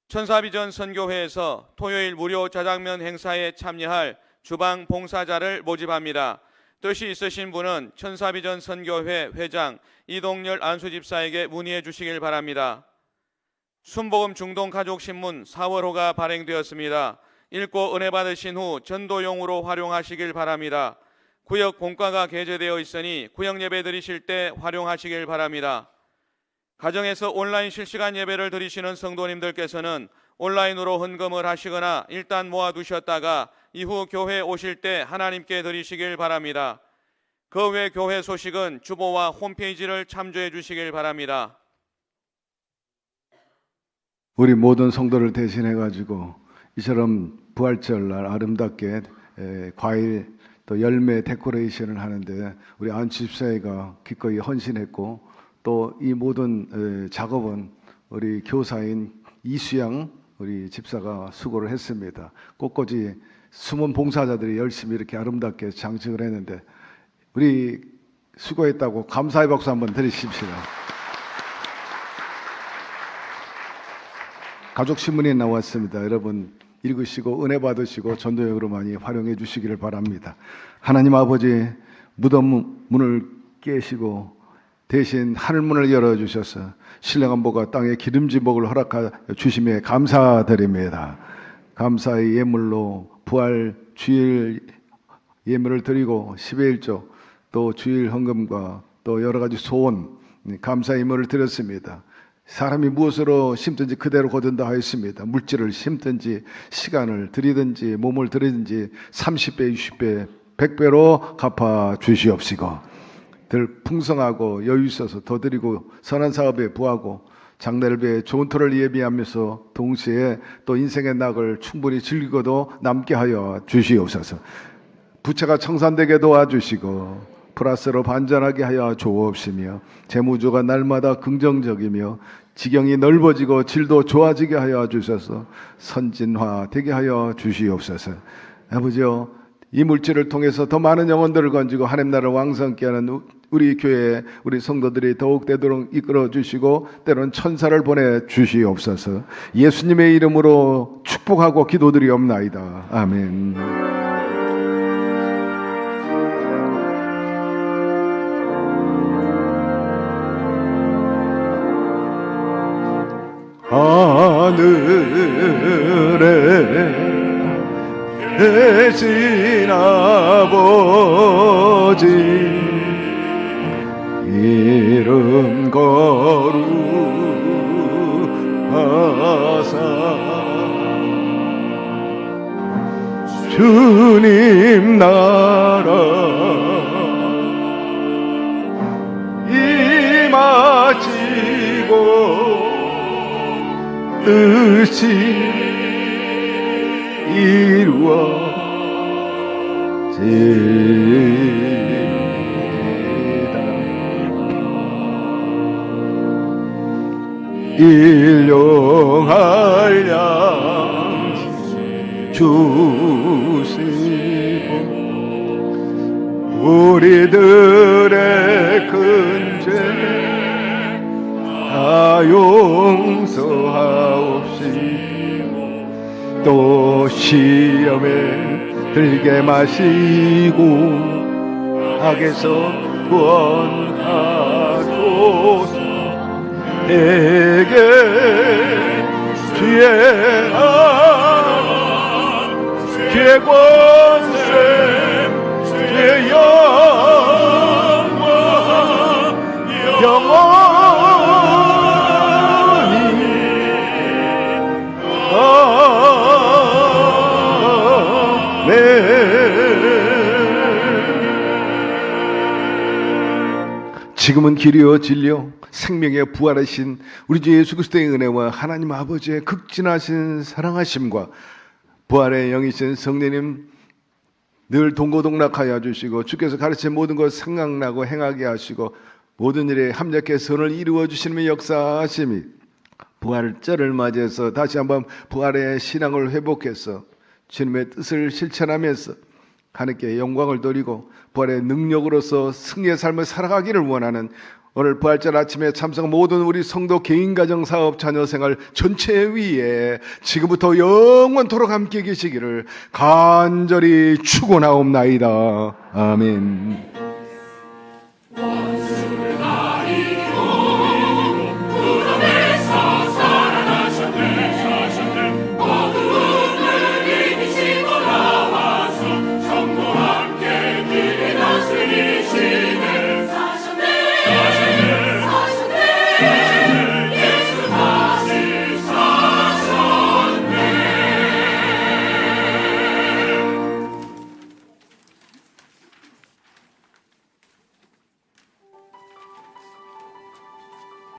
천사비전 선교회에서 토요일 무료 자장면 행사에 참여할 주방 봉사자를 모집합니다. 뜻이 있으신 분은 천사비전 선교회 회장 이동열 안수집사에게 문의해 주시길 바랍니다. 순복음 중동 가족신문 4월호가 발행되었습니다. 읽고 은혜 받으신 후 전도용으로 활용하시길 바랍니다. 구역 공과가 게재되어 있으니 구역 예배 드리실 때 활용하시길 바랍니다. 가정에서 온라인 실시간 예배를 드리시는 성도님들께서는 온라인으로 헌금을 하시거나 일단 모아두셨다가 이후 교회 오실 때 하나님께 드리시길 바랍니다. 그 외 교회 소식은 주보와 홈페이지를 참조해 주시길 바랍니다. 우리 모든 성도를 대신해 가지고 이처럼 부활절날 아름답게 과일 또 열매 데코레이션을 하는데 우리 안집사회가 기꺼이 헌신했고 또 이 모든 작업은 우리 교사인 이수양 우리 집사가 수고를 했습니다. 꽃꽂이 숨은 봉사자들이 열심히 이렇게 아름답게 장식을 했는데 우리 수고했다고 감사의 박수 한번 드리십시오. 가족신문에 나왔습니다. 여러분 읽으시고 은혜 받으시고 전도용으로 많이 활용해 주시기를 바랍니다. 하나님 아버지 무덤 문을 깨시고 대신 하늘문을 열어주셔서 신령한복과 땅의 기름진복을 허락하 주심에 감사드립니다. 감사의 예물로 부활 주일 예물을 드리고 10의 1조 또 주일 헌금과 또 여러 가지 소원 감사 예물을 드렸습니다. 사람이 무엇으로 심든지 그대로 거둔다 하였습니다. 물질을 심든지 시간을 드리든지 몸을 드리든지 30배, 60배, 100배로 갚아 주시옵시고 늘 풍성하고 여유 있어서 더 드리고 선한 사업에 부하고 장래를 위해 좋은 터를 예비하면서 동시에 또 인생의 낙을 충분히 즐기고도 남게 하여 주시옵소서. 부채가 청산되게 도와주시고 플러스로 반전하게 하여 주옵시며 재무주가 날마다 긍정적이며 지경이 넓어지고 질도 좋아지게 하여 주셔서 선진화되게 하여 주시옵소서. 아버지요, 이 물질을 통해서 더 많은 영혼들을 건지고 하나님 나라를 왕성케 하는 우리 교회에 우리 성도들이 더욱 되도록 이끌어 주시고 때로는 천사를 보내 주시옵소서. 예수님의 이름으로 축복하고 기도드리옵나이다. 아멘. 하늘에 계신 아버지 이름 거룩하사 주님 나라 임하시고 뜻이 이루어지다. 일용할 양 주시고 우리들의 큰 죄 다 용서하옵시고 또 시험에 들게 마시고 악에서 구원하소서. 내게 주의 나라 주의 권세 주의 영광 지금은 길이요 진리요 생명의 부활하신 우리 주 예수 그리스도의 은혜와 하나님 아버지의 극진하신 사랑하심과 부활의 영이신 성령님 늘 동고동락하여 주시고 주께서 가르친 모든 것 생각나고 행하게 하시고 모든 일에 합력해 선을 이루어 주시는 역사하심이 부활절을 맞이해서 다시 한번 부활의 신앙을 회복해서 주님의 뜻을 실천하면서 하나님께 영광을 돌리고 부활의 능력으로서 승리의 삶을 살아가기를 원하는 오늘 부활절 아침에 참석 모든 우리 성도 개인 가정 사업 자녀 생활 전체 위에 지금부터 영원토록 함께 계시기를 간절히 축원하옵나이다. 아멘.